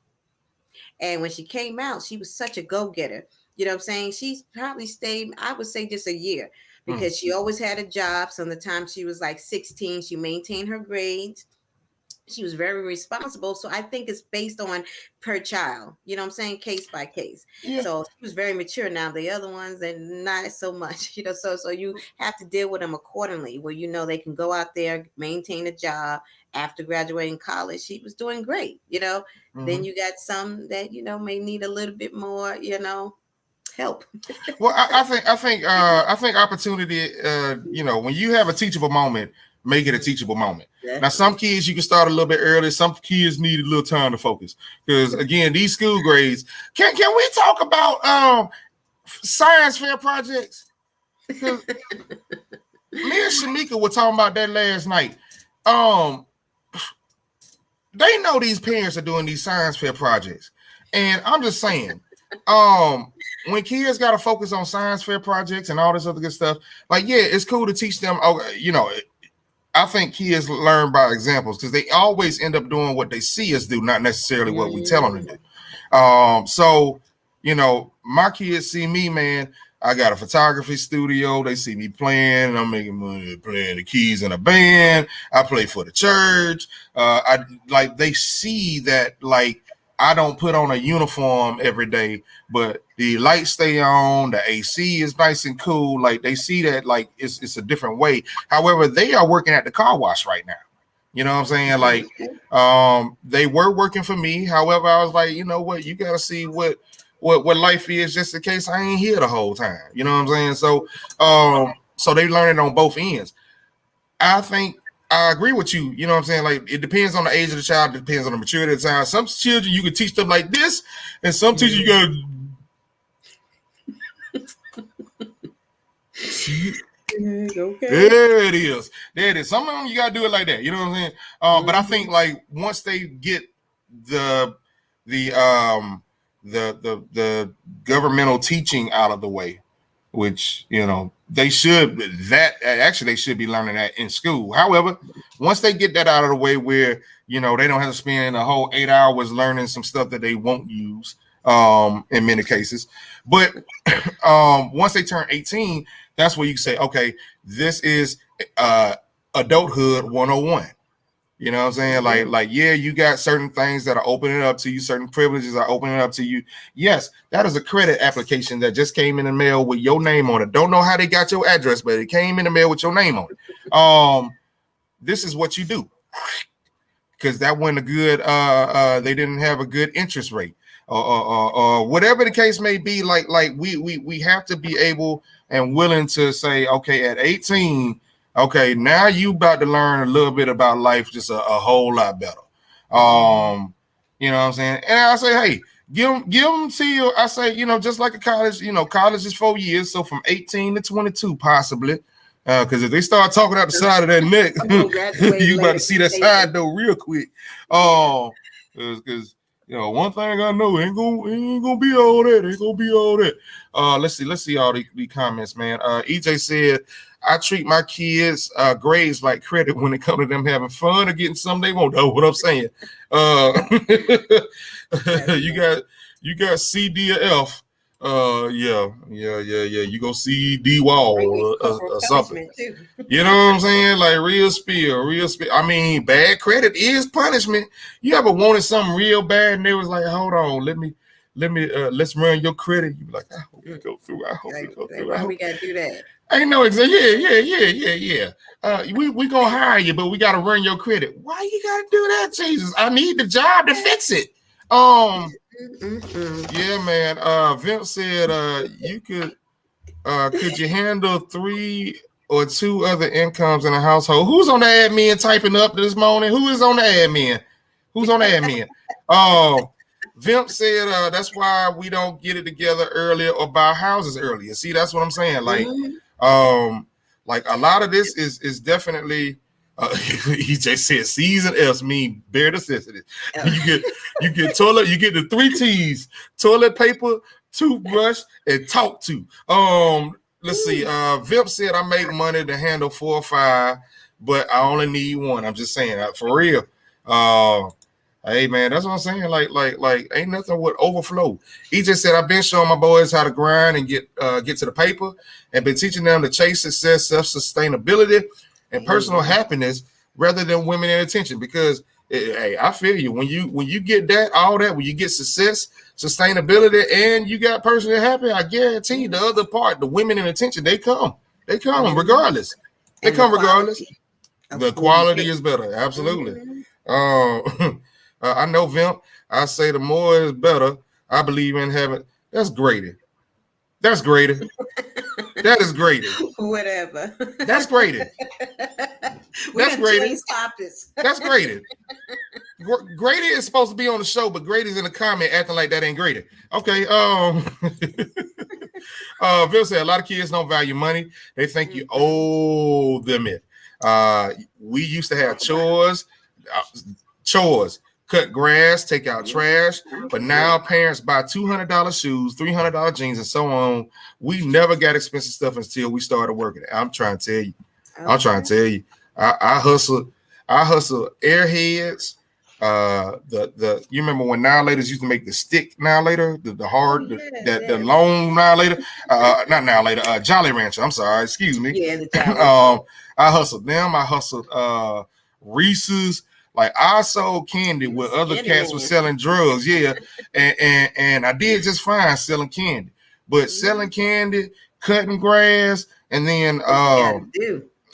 Speaker 2: And when she came out, she was such a go-getter. You know what I'm saying? She's probably stayed, I would say, just a year,
Speaker 1: Mm.
Speaker 2: because she always had a job. So, from the time she was like 16, she maintained her grades. She was very responsible. So I think it's based on per child, you know what I'm saying? Case by case.
Speaker 1: Yeah.
Speaker 2: So she was very mature. Now the other ones, they're not so much, so you have to deal with them accordingly, where they can go out there, maintain a job after graduating college. She was doing great. Then
Speaker 1: Mhm.
Speaker 2: you got some that, may need a little bit more, help.
Speaker 1: Well, I think opportunity. When you have a teachable moment, make it a teachable moment. Now, some
Speaker 2: Definitely.
Speaker 1: kids you can start a little bit early. Some kids need a little time to focus because, again, these school grades. Can we talk about science fair projects? Because me and Shamika were talking about that last night. Um, they know these parents are doing these science fair projects, and I'm just saying, when kids got to focus on science fair projects and all this other good stuff, like, yeah, it's cool to teach them. I think kids learn by examples because they always end up doing what they see us do, not necessarily what we tell them to do. So, my kids see me, man. I got a photography studio. They see me playing, and I'm making money playing the keys in a band. I play for the church. They see that, like, I don't put on a uniform every day, but the lights stay on, the AC is nice and cool. Like, they see that, like, it's a different way. However, they are working at the car wash right now. You know what I'm saying? Like, they were working for me. However, I was like, you know what? You got to see what life is, just in case I ain't here the whole time. You know what I'm saying? So they learn it on both ends. I think I agree with you. You know what I'm saying? Like, it depends on the age of the child. It depends on the maturity of the child. Some children you can teach them like this, and some teachers you gotta see.
Speaker 2: Okay.
Speaker 1: There it is. There it is. Some of them you gotta do it like that. You know what I'm saying? But I think, like, once they get the the um the governmental teaching out of the way, which they should they should be learning that in school. However, once they get that out of the way, where they don't have to spend a whole 8 hours learning some stuff that they won't use in many cases, but once they turn 18, that's where you can say, okay, this is adulthood 101. You know what I'm saying? Like, yeah, you got certain things that are opening up to you, certain privileges are opening up to you. Yes, that is a credit application that just came in the mail with your name on it. Don't know how they got your address, but it came in the mail with your name on it. This is what you do. Because that wasn't a good they didn't have a good interest rate. Or whatever the case may be, like we have to be able and willing to say, okay, at 18, okay, now you about to learn a little bit about life, just a whole lot better. You know what I'm saying? And I say, hey, give them to you. I say, just like a college, college is 4 years, so from 18 to 22 possibly. Because if they start talking out the side of that neck, you about to see that side though real quick. Because one thing I know, ain't gonna be all that. Ain't gonna be all that. Let's see all the comments, man. EJ said, I treat my kids' grades like credit when it comes to them having fun or getting something they want. Know what I'm saying? You got C, D, or F. Yeah. You go see D Wall or something. You know what I'm saying? Like, real spill. I mean, bad credit is punishment. You ever wanted something real bad and they was like, hold on, let me let's run your credit. You be like, I hope it go through. I hope it go through. I
Speaker 2: Why
Speaker 1: hope.
Speaker 2: we gotta do that?
Speaker 1: I know exactly. Yeah. We gonna hire you, but we gotta run your credit. Why you gotta do that, Jesus? I need the job to fix it. Yeah, man. Vince said, you could you handle 3 or 2 other incomes in a household? Who's on the admin typing up this morning? Who is on the admin? Who's on the admin? Vimp said that's why we don't get it together earlier or buy houses earlier. See, that's what I'm saying. Like a lot of this is definitely he just said C's and F's mean bare necessities. You get toilet, you get the 3 T's: toilet paper, toothbrush, and talk to. Let's see. Vimp said I make money to handle 4 or 5, but I only need 1. I'm just saying for real. Hey man, that's what I'm saying. Like, ain't nothing with overflow. He just said I've been showing my boys how to grind and get to the paper, and been teaching them to chase success, self-sustainability, and personal happiness rather than women and attention. Because hey, I feel you. When you get all that, when you get success, sustainability, and you got personal happy, I guarantee you the other part, the women and attention, they come regardless. They come regardless. The quality is better. Absolutely. I know Vimp. I say the more is better. I believe in having. That's Grady. That's Grady. That is Grady.
Speaker 2: Whatever.
Speaker 1: That's Grady. That's Grady. That's Grady. Grady is supposed to be on the show, but Grady's in the comment acting like that ain't Grady. Okay. Vimp said a lot of kids don't value money. They think you owe them it. We used to have chores. Cut grass, take out trash, but now parents buy $200 shoes, $300 jeans, and so on. We never got expensive stuff until we started working. I'm trying to tell you. Okay. I'm trying to tell you. I hustle airheads. You remember when Now Laters used to make the stick Now Later, the hard, the long Now Later, not Now Later, Jolly Rancher. I'm sorry, excuse me.
Speaker 2: Yeah, the Jolly.
Speaker 1: I hustled them. I hustled Reese's. Like I sold candy where other cats were selling drugs, yeah, and I did just fine selling candy, but selling candy, cutting grass, and then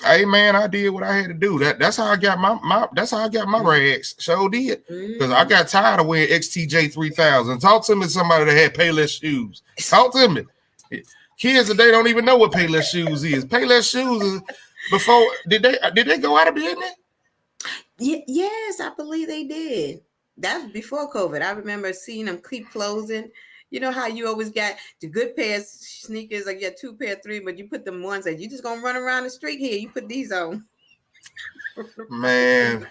Speaker 1: hey man, I did what I had to do. That's how I got my rags. Sure did, because I got tired of wearing XTJ 3000. Talk to me, somebody that had Payless shoes. Talk to me. Kids today don't even know what Payless shoes is. Payless shoes is before did they go out of business?
Speaker 2: Yes, I believe they did. That was before COVID. I remember seeing them keep closing. You know how you always got the good pair of sneakers, like you got 2 pair, 3, but you put them ones that you just gonna run around the street here. You put these on.
Speaker 1: Man,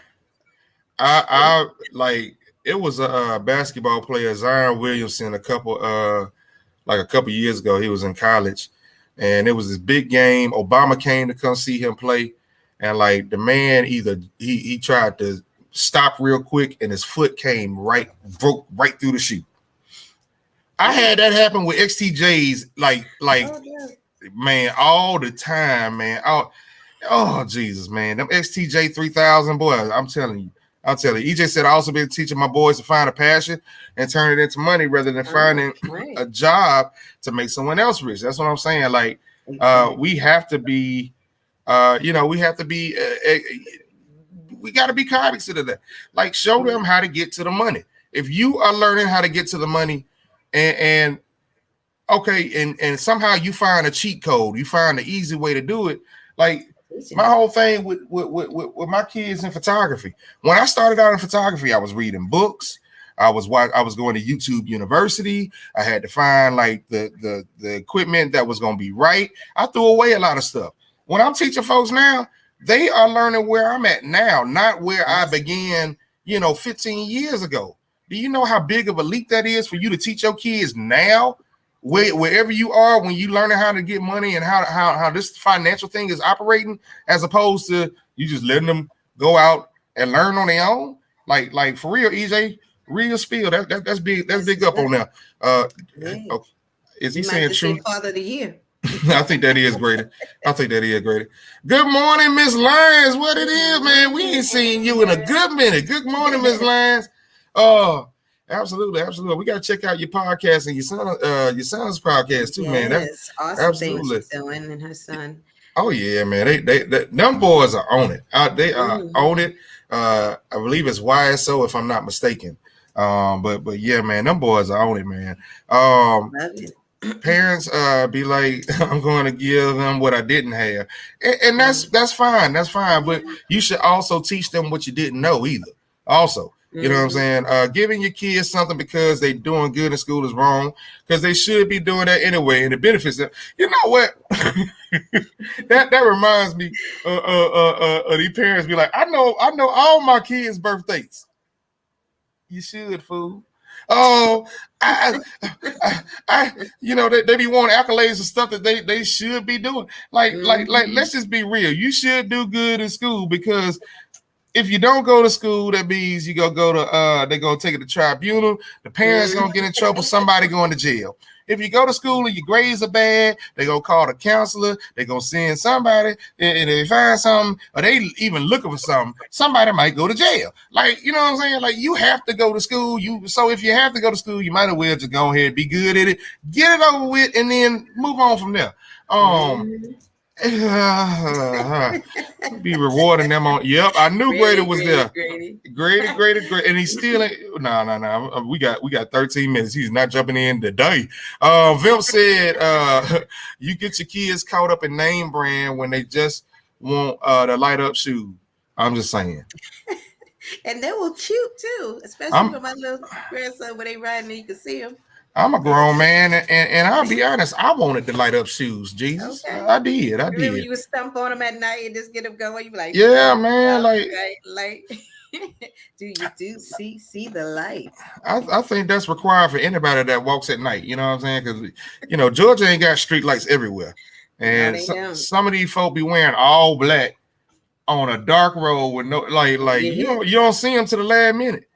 Speaker 1: I like it was a basketball player, Zion Williamson, a couple years ago. He was in college, and it was this big game. Obama came to come see him play. And like the man, either he tried to stop real quick, and his foot broke right through the shoe. I had that happen with XTJs, man, all the time, man. Oh Jesus, man, them XTJ 3000 boys. I'm telling you. EJ said I also been teaching my boys to find a passion and turn it into money rather than finding a job to make someone else rich. That's what I'm saying. Like we have to be. We got to be cognizant of that. Like, show them how to get to the money. If you are learning how to get to the money, and somehow you find a cheat code, you find an easy way to do it. Like my whole thing with my kids in photography. When I started out in photography, I was reading books. I was going to YouTube University. I had to find like the equipment that was going to be right. I threw away a lot of stuff. When I'm teaching folks now, they are learning where I'm at now, not where I began, 15 years ago. Do you know how big of a leap that is for you to teach your kids now, wherever you are, when you learning how to get money and how this financial thing is operating, as opposed to you just letting them go out and learn on their own? Like for real, EJ, real spiel. That's big. That's big up on there. Okay. Is he saying true?
Speaker 2: Father of the Year.
Speaker 1: I think that is greater. Good morning, Miss Lyons. What it is, man? We ain't seen you in a good minute. Good morning, Miss Lyons. Absolutely, absolutely. We got to check out your podcast and your son's podcast too, man. That
Speaker 2: Yes, awesome things
Speaker 1: absolutely.
Speaker 2: she's doing, and her son.
Speaker 1: Oh yeah, man. They them boys are on it. They are on
Speaker 2: Hmm.
Speaker 1: it. I believe it's YSO if I'm not mistaken. But yeah, man, them boys are on it, man. Um,
Speaker 2: Love it.
Speaker 1: Parents be like, I'm going to give them what I didn't have, and
Speaker 2: Mm.
Speaker 1: that's fine, that's fine. But
Speaker 2: Yeah.
Speaker 1: you should also teach them what you didn't know either. Also, you know what I'm
Speaker 2: Hmm.
Speaker 1: saying? Giving your kids something because they doing good in school is wrong, because they should be doing that anyway, and it benefits them. You know what? That reminds me. These parents be like, I know all my kids' birthdays. You should, fool. Oh, I they be wanting accolades and stuff that they should be doing. Like,
Speaker 2: Hmm.
Speaker 1: let's just be real. You should do good in school, because if you don't go to school, that means you gonna go to they're gonna take it to tribunal. The parents
Speaker 2: Hmm.
Speaker 1: gonna get in trouble. Somebody going to jail. If you go to school and your grades are bad, they gonna call the counselor. They gonna send somebody, and if they find something, or they even looking for something, somebody might go to jail. Like, you know what I'm saying? Like, you have to go to school. So if you have to go to school, you might as well just go ahead, be good at it, get it over with, and then move on from there. Um,
Speaker 2: Hmm.
Speaker 1: be rewarding them on. Yep, I knew Grady
Speaker 2: Grady,
Speaker 1: was
Speaker 2: Grady,
Speaker 1: there.
Speaker 2: Grady.
Speaker 1: Great, and he's still ain't. No. We got 13 minutes. He's not jumping in today. Vim said, you get your kids caught up in name brand when they just want the light up shoe. I'm just saying.
Speaker 2: And they were cute too, especially
Speaker 1: I'm
Speaker 2: for my little grandson when they riding and you can see them.
Speaker 1: I'm a
Speaker 2: Yeah.
Speaker 1: grown man, and I'll be honest. I wanted the light up shoes. Jesus,
Speaker 2: Okay.
Speaker 1: I did. I
Speaker 2: Remember
Speaker 1: did.
Speaker 2: you would stump on them at night and just get them going. You be like,
Speaker 1: Yeah,
Speaker 2: turn
Speaker 1: man.
Speaker 2: out,
Speaker 1: Like,
Speaker 2: right, light. Do you do see the light?
Speaker 1: I think that's required for anybody that walks at night. You know what I'm saying? Because Georgia ain't got street lights everywhere,
Speaker 2: No,
Speaker 1: and
Speaker 2: they don't.
Speaker 1: some of these folk be wearing all black on a dark road with no like
Speaker 2: Yeah.
Speaker 1: you don't see them to the last minute.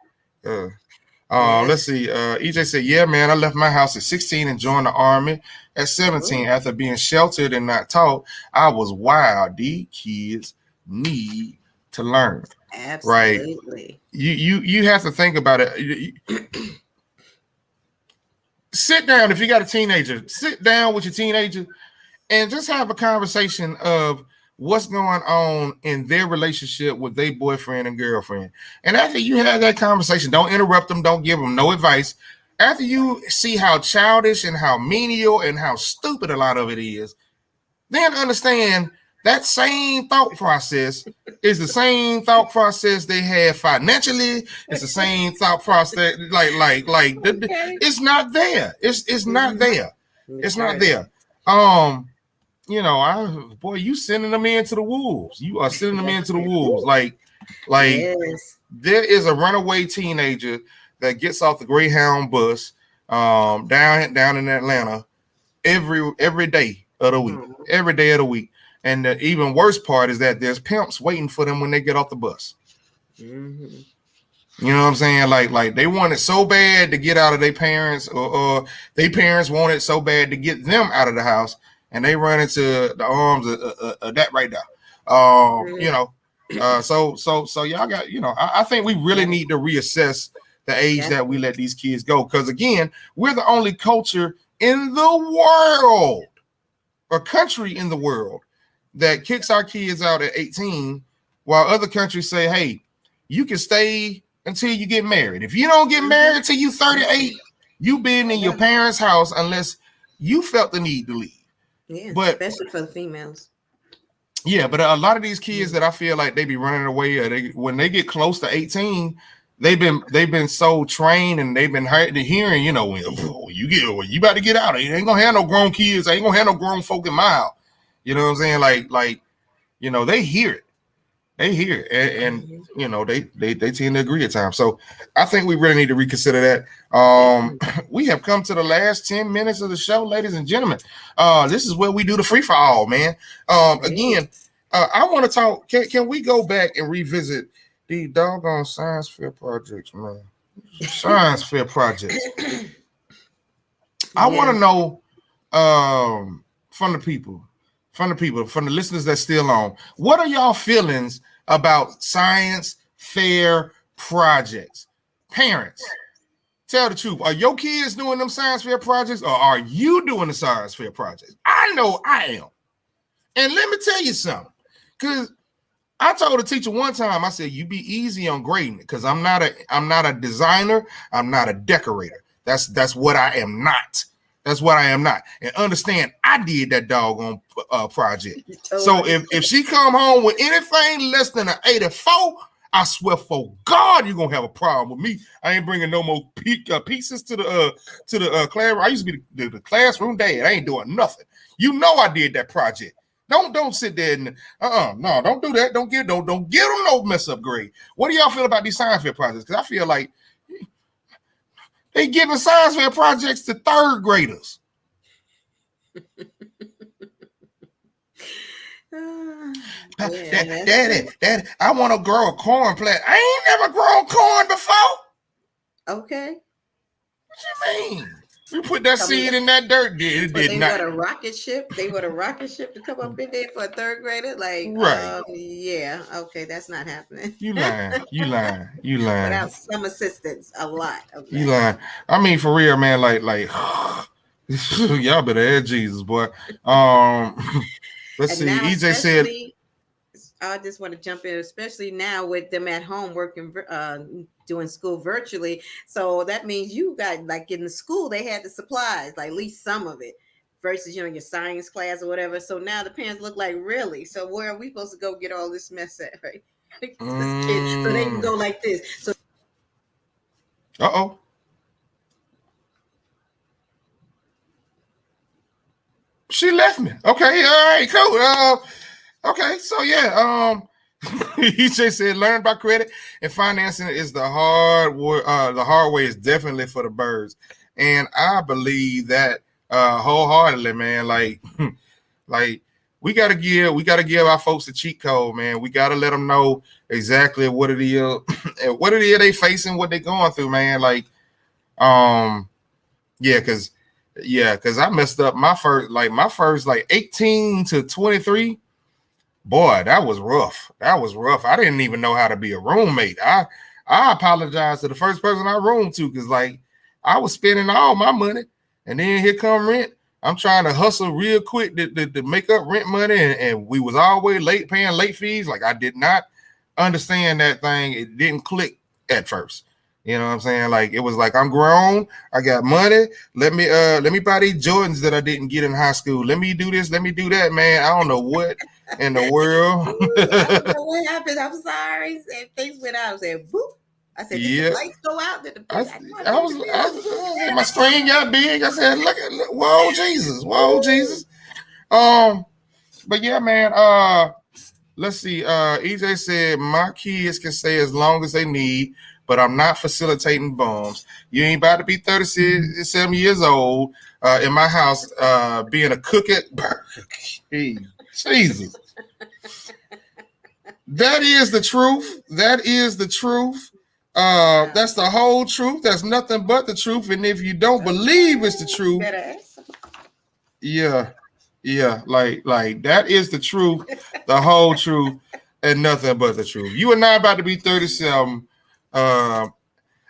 Speaker 1: Uh, let's
Speaker 2: Yes.
Speaker 1: see. EJ said, "Yeah, man, I left my house at 16 and joined the army at 17
Speaker 2: Oh,
Speaker 1: after being sheltered and not taught. I was wild. These kids need to learn, right?
Speaker 2: absolutely.
Speaker 1: You have to think about it. Sit down if you got a teenager. Sit down with your teenager and just have a conversation of what's going on in their relationship with their boyfriend and girlfriend. And after you have that conversation, don't interrupt them, don't give them no advice. After you see how childish and how menial and how stupid a lot of it is, then understand that same thought process is the same thought process they have financially. It's the same thought process,
Speaker 2: Okay.
Speaker 1: it's not there. It's not
Speaker 2: Hmm.
Speaker 1: there. It's
Speaker 2: That's
Speaker 1: not
Speaker 2: right.
Speaker 1: there. You sending them into the wolves. You are sending them into the wolves. Like
Speaker 2: Yes.
Speaker 1: there is a runaway teenager that gets off the Greyhound bus, down in Atlanta every day of the week,
Speaker 2: Oh.
Speaker 1: every day of the week. And the even worse part is that there's pimps waiting for them when they get off the bus.
Speaker 2: Hmm.
Speaker 1: You know what I'm saying? Like they want it so bad to get out of their parents, or their parents want it so bad to get them out of the house, and they run into the arms of that right there. So y'all got, I think we really
Speaker 2: Yeah.
Speaker 1: need to reassess the age that we
Speaker 2: Definitely.
Speaker 1: let these kids go, because again, we're the only culture in the world, or country in the world, that kicks our kids out at 18, while other countries say, hey, you can stay until you get married. If you don't get
Speaker 2: Hmm.
Speaker 1: married till you 38, you been in your
Speaker 2: Yeah.
Speaker 1: parents' house unless you felt the need to leave.
Speaker 2: Yeah.
Speaker 1: But
Speaker 2: Especially for the females.
Speaker 1: yeah, but a lot of these kids
Speaker 2: Mhm.
Speaker 1: that I feel like they be running away, or when they get close to 18, they've been so trained, and they've been hearing, when you about to get out, ain't gonna have no grown kids, ain't gonna have no grown folk in my house. You know what I'm saying? They hear it. They hear it, and
Speaker 2: Mhm.
Speaker 1: they tend to agree at times. So I think we really need to reconsider that.
Speaker 2: Definitely.
Speaker 1: We have come to the last 10 minutes of the show, ladies and gentlemen. This is where we do the free for all, man.
Speaker 2: Hey.
Speaker 1: Again, I want to talk. Can we go back and revisit the doggone science fair projects, man? Science fair projects. I want to
Speaker 2: Yes.
Speaker 1: know, from the people, from the listeners that's still on, what are y'all feelings about science fair projects? Parents, Tell the truth. Are your kids doing them science fair projects or are you doing the science fair projects? I know I am. And let me tell you something. Because I told a teacher one time, I said, you be easy on grading because I'm not a designer, I'm not a decorator. That's what I am not. That's what I am not. And understand, I did that doggone project. So
Speaker 2: Totally.
Speaker 1: if she come home with anything less than an 84, I swear for God you're gonna have a problem with me. I ain't bringing no more pieces to the classroom. I used to be the classroom dad. I ain't doing nothing. You know I did that project. Don't sit there and no, don't do that. Don't give them no mess up grade. What do y'all feel about these science fair projects? Because I feel like they giving science fair projects to third graders.
Speaker 2: Yeah,
Speaker 1: Daddy, I want to grow a corn plant. I ain't never grown corn before.
Speaker 2: okay.
Speaker 1: What you mean? You put that seed in that dirt, it
Speaker 2: But
Speaker 1: did
Speaker 2: they
Speaker 1: not.
Speaker 2: want a rocket ship. They want a rocket ship to come up in there for a third grader. Like,
Speaker 1: Right.
Speaker 2: yeah, okay, that's not happening.
Speaker 1: You lying. You lying. You lying.
Speaker 2: Without some assistance, a lot of
Speaker 1: You
Speaker 2: that.
Speaker 1: lying. I mean, for real, man. Like, y'all better add Jesus, boy. Let's
Speaker 2: And
Speaker 1: see.
Speaker 2: now,
Speaker 1: EJ said,
Speaker 2: especially, I just want to jump in, especially now with them at home working, doing school virtually. So that means you got, like, in the school, they had the supplies, like at least some of it, versus, your science class or whatever. So now the parents look like, really? So where are we supposed to go get all this mess at, right? This kid, so they can go like this. So
Speaker 1: uh-oh. She left me. Okay, all right, cool. Okay, so yeah, EJ said learn by credit and financing is the hard work. The hard way is definitely for the birds, and I believe that wholeheartedly, man. Like we gotta give our folks a cheat code, man. We gotta let them know exactly what it is, what it is they facing, what they going through, man. Um, yeah, because I messed up my first 18 to 23. Boy, that was rough. That was rough. I didn't even know how to be a roommate. I apologized to the first person I roomed to because I was spending all my money, and then here come rent. I'm trying to hustle real quick to make up rent money, and we was always late paying late fees. Like I did not understand that thing. It didn't click at first. You know what I'm saying? Like it was like I'm grown, I got money. Let me buy these Jordans that I didn't get in high school. Let me do this, let me do that, man. I don't know what in the world.
Speaker 2: I don't know what happened. I'm sorry. Said things went out. I said, boop. I said, did the
Speaker 1: Yeah.
Speaker 2: lights go out? Did the
Speaker 1: I,
Speaker 2: I know I paid the bill.
Speaker 1: my screen got big. I said, look, whoa, Jesus, whoa, Jesus. Um, but yeah, man. Let's see. EJ said my kids can stay as long as they need, but I'm not facilitating bums. You ain't about to be 37 years old in my house being a cook at Burger King. Jesus. That is the truth. That is the truth. That's the whole truth. That's nothing but the truth. And if you don't believe it's the truth,
Speaker 2: Better ask.
Speaker 1: yeah, yeah, like that is the truth, the whole truth, and nothing but the truth. You are not about to be 37. And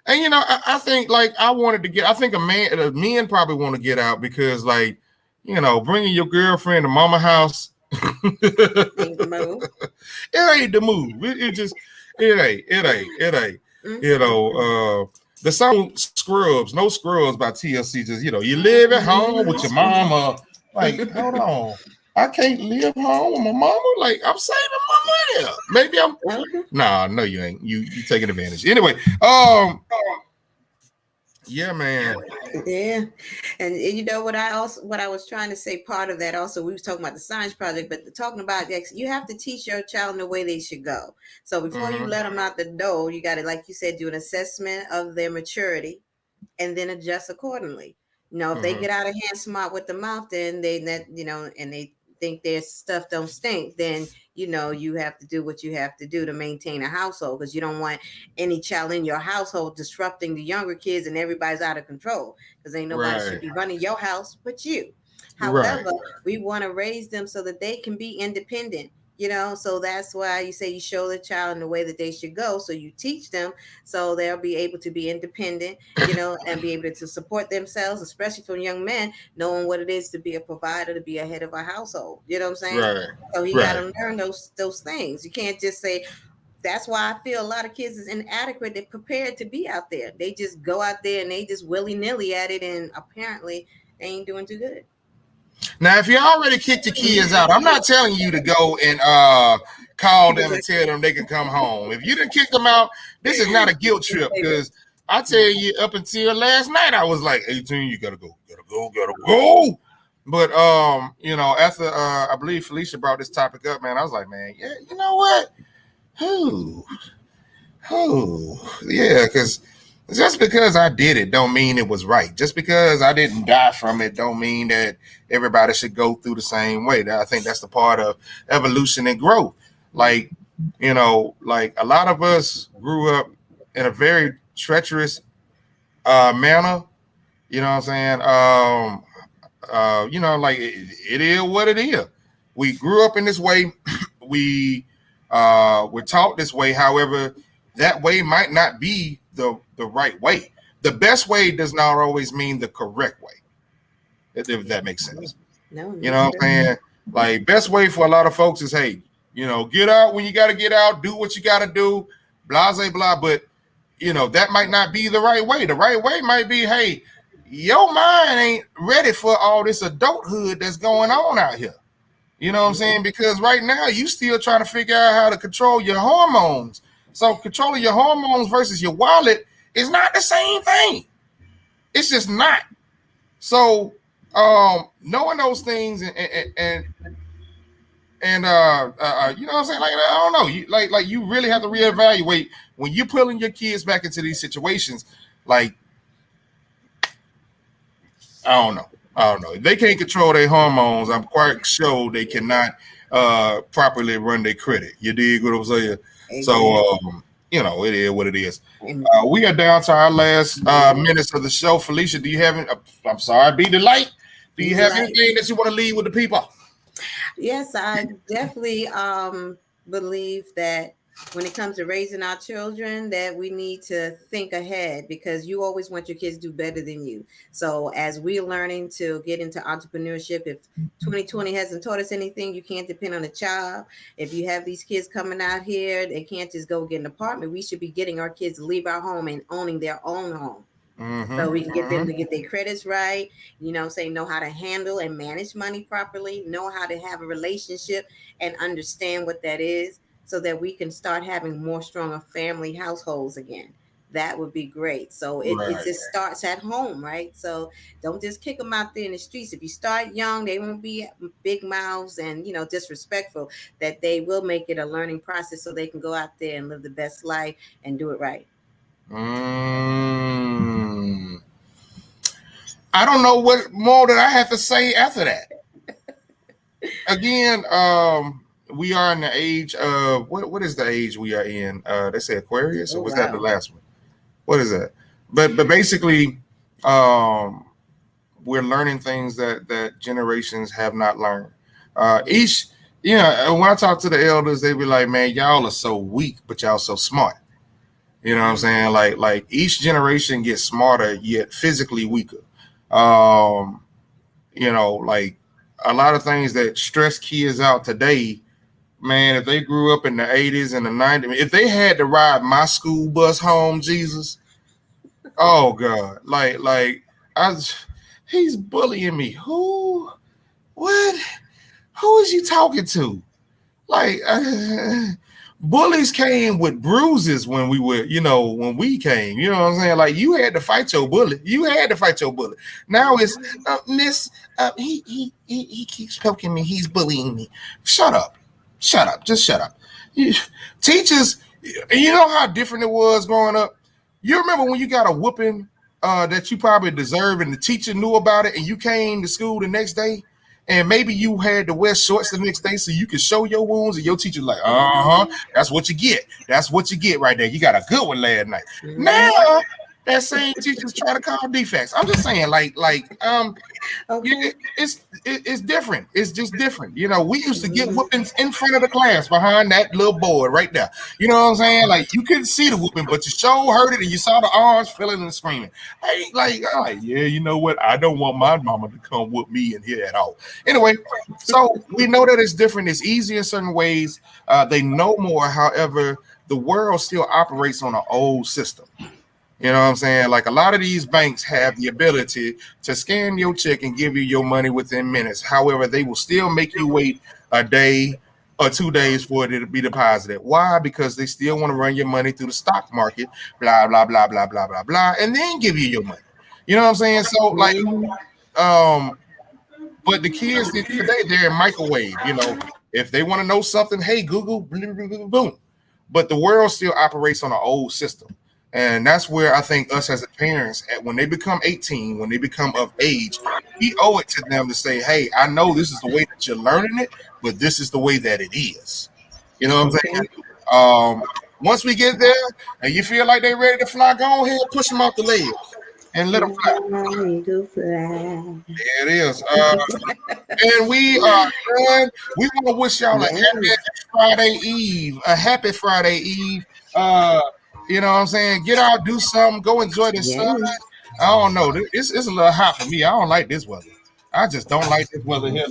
Speaker 1: I think I wanted to get. I think men probably want to get out because bringing your girlfriend to mama house.
Speaker 2: Ain't the move.
Speaker 1: It ain't the move. It just it ain't. The song Scrubs, no Scrubs by TLC, just you live at home with your mama. Like, hold on. I can't live home with my mama. Like, I'm saving my money up. Maybe I'm nah, no, you ain't. You taking advantage. Anyway, yeah, man.
Speaker 2: Yeah, and what I was trying to say, part of that also, we was talking about the science project, but talking about you have to teach your child in the way they should go. So before you let them out the door, you got to, like you said, do an assessment of their maturity and then adjust accordingly. If they get out of hand smart with the mouth, then and they think their stuff don't stink, then you have to do what you have to do to maintain a household, because you don't want any child in your household disrupting the younger kids and everybody's out of control, because ain't nobody should be running your house but you.
Speaker 1: Right.
Speaker 2: However, we want to raise them so that they can be independent So that's why you say you show the child in the way that they should go. So you teach them so they'll be able to be independent, and be able to support themselves, especially for young men, knowing what it is to be a provider, to be a head of a household. You know what I'm saying?
Speaker 1: Right.
Speaker 2: So he got
Speaker 1: Right.
Speaker 2: to learn those things. You can't just say, that's why I feel a lot of kids is inadequate. They're prepared to be out there. They just go out there and they just willy nilly at it, and apparently they ain't doing too good.
Speaker 1: Now, if you already kicked your kids out, I'm not telling you to go and call them and tell them they can come home. If you didn't kick them out, this is not a guilt trip, because I tell you, up until last night, I was like, 18, you gotta go, gotta go, gotta go. But after I believe Felicia brought this topic up, man, I was like, man, yeah, you know what? Who? Yeah, because just because I did it don't mean it was right. Just because I didn't die from it don't mean that everybody should go through the same way. I think that's the part of evolution and growth. Like, like a lot of us grew up in a very treacherous manner. You know what I'm saying? Like it is what it is. We grew up in this way. We were taught this way. However, that way might not be the right way. The best way does not always mean the correct way, if that makes sense.
Speaker 2: No,
Speaker 1: You know what I'm saying? Like, best way for a lot of folks is, hey, get out when you got to get out, do what you got to do, blah, blah, blah. But, that might not be the right way. The right way might be, hey, your mind ain't ready for all this adulthood that's going on out here. You know what I'm saying? Because right now you still trying to figure out how to control your hormones. So controlling your hormones versus your wallet is not the same thing. It's just not. So knowing those things and you know what I'm saying? Like, I don't know. You like you really have to reevaluate when you're pulling your kids back into these situations. Like, I don't know. If they can't control their hormones, I'm quite sure they cannot properly run their credit. You dig what I'm saying?
Speaker 2: Exactly.
Speaker 1: So, it is what it is. We are down to our last minutes of the show. Felicia, do you have any? I'm sorry, Be Delight. Do you have anything that you want to leave with the people?
Speaker 2: Yes, I definitely believe that when it comes to raising our children, that we need to think ahead, because you always want your kids to do better than you. So as we're learning to get into entrepreneurship, if 2020 hasn't taught us anything, you can't depend on a job. If you have these kids coming out here, they can't just go get an apartment. We should be getting our kids to leave our home and owning their own home. So we can get them to get their credits right, know how to handle and manage money properly, know how to have a relationship and understand what that is, so that we can start having more stronger family households again. That would be great. So it just starts at home, right? So don't just kick them out there in the streets. If you start young, they won't be big mouths and, disrespectful, that they will make it a learning process so they can go out there and live the best life and do it right.
Speaker 1: I don't know what more that I have to say after that. Again, we are in the age of what is the age we are in? They say Aquarius, or was that the last one? What is that? But basically, we're learning things that generations have not learned. When I talk to the elders, they be like, "Man, y'all are so weak, but y'all so smart." You know what I'm saying? Like each generation gets smarter, yet physically weaker. Like a lot of things that stress kids out today, man, if they grew up in the 80s and the 90s, if they had to ride my school bus home, Jesus, oh God, he's bullying me. Who? What? Who is you talking to? Like, bullies came with bruises when we came. You know what I'm saying? Like, you had to fight your bully. Now it's Miss. He keeps poking me. He's bullying me. Shut up. Just shut up. Teachers, you know how different it was growing up. You remember when you got a whooping that you probably deserved, and the teacher knew about it, and you came to school the next day. And maybe you had to wear shorts the next day so you could show your wounds, and your teacher's like, that's what you get. That's what you get right there. You got a good one last night. Now that same teacher's trying to call defects. I'm just saying,
Speaker 2: Okay.
Speaker 1: it's different. It's just different. You know, we used to get
Speaker 2: Mhm.
Speaker 1: whoopings in front of the class behind that little board right there. You know what I'm saying? Like you couldn't see the whooping, but you sure heard it, and you saw the arms filling and screaming. Hey, I'm like, yeah, you know what? I don't want my mama to come whoop me in here at all. Anyway, so we know that it's different. It's easy in certain ways. They know more. However, the world still operates on an old system. You know what I'm saying? Like a lot of these banks have the ability to scan your check and give you your money within minutes. However, they will still make you wait a day or 2 days for it to be deposited. Why? Because they still want to run your money through the stock market, blah, blah, blah, blah, blah, blah, blah, and then give you your money. You know what I'm saying? So,
Speaker 2: Mhm.
Speaker 1: um, but the kids today, they're in microwave. You know, if they want to know something, hey, Google, boom, boom, boom, boom. But the world still operates on an old system. And that's where I think us as parents, when they become 18, when they become of age, we owe it to them to say, hey, I know this is the way that you're learning it, but this is the way that it is. You know what I'm
Speaker 2: Okay.
Speaker 1: saying? Once we get there and you feel like they're ready to fly, go ahead, push them off the ledge and let them fly.
Speaker 2: Fly, eagle, fly.
Speaker 1: There it is. And we are done. We want to wish y'all a happy
Speaker 2: Yes.
Speaker 1: Friday Eve. A happy Friday Eve. Uh, you know what I'm saying? Get out, do something, go enjoy the sun.
Speaker 2: Yes.
Speaker 1: I don't know. It's a little hot for me. I don't like this weather. I just don't like this weather here.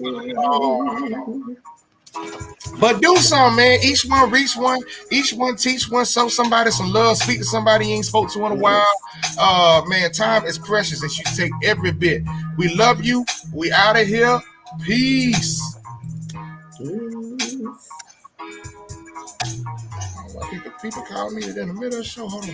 Speaker 1: But do something, man. Each one reach one. Each one teach one. Show somebody some love. Speak to somebody you ain't spoke to in a while.
Speaker 2: Yes.
Speaker 1: Man, time is precious and you take every bit. We love you. We out of here. Peace.
Speaker 2: Yes.
Speaker 1: Why people call me in the middle of the show? Hold on.